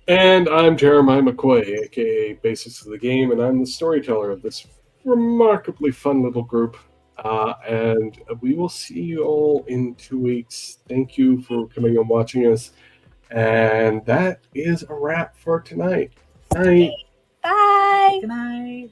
And I'm Jeremiah McCoy, aka Basics of the Game, and I'm the storyteller of this remarkably fun little group. And we will see you all in 2 weeks. Thank you for coming and watching us. And that is a wrap for tonight. Night. Bye. Good night.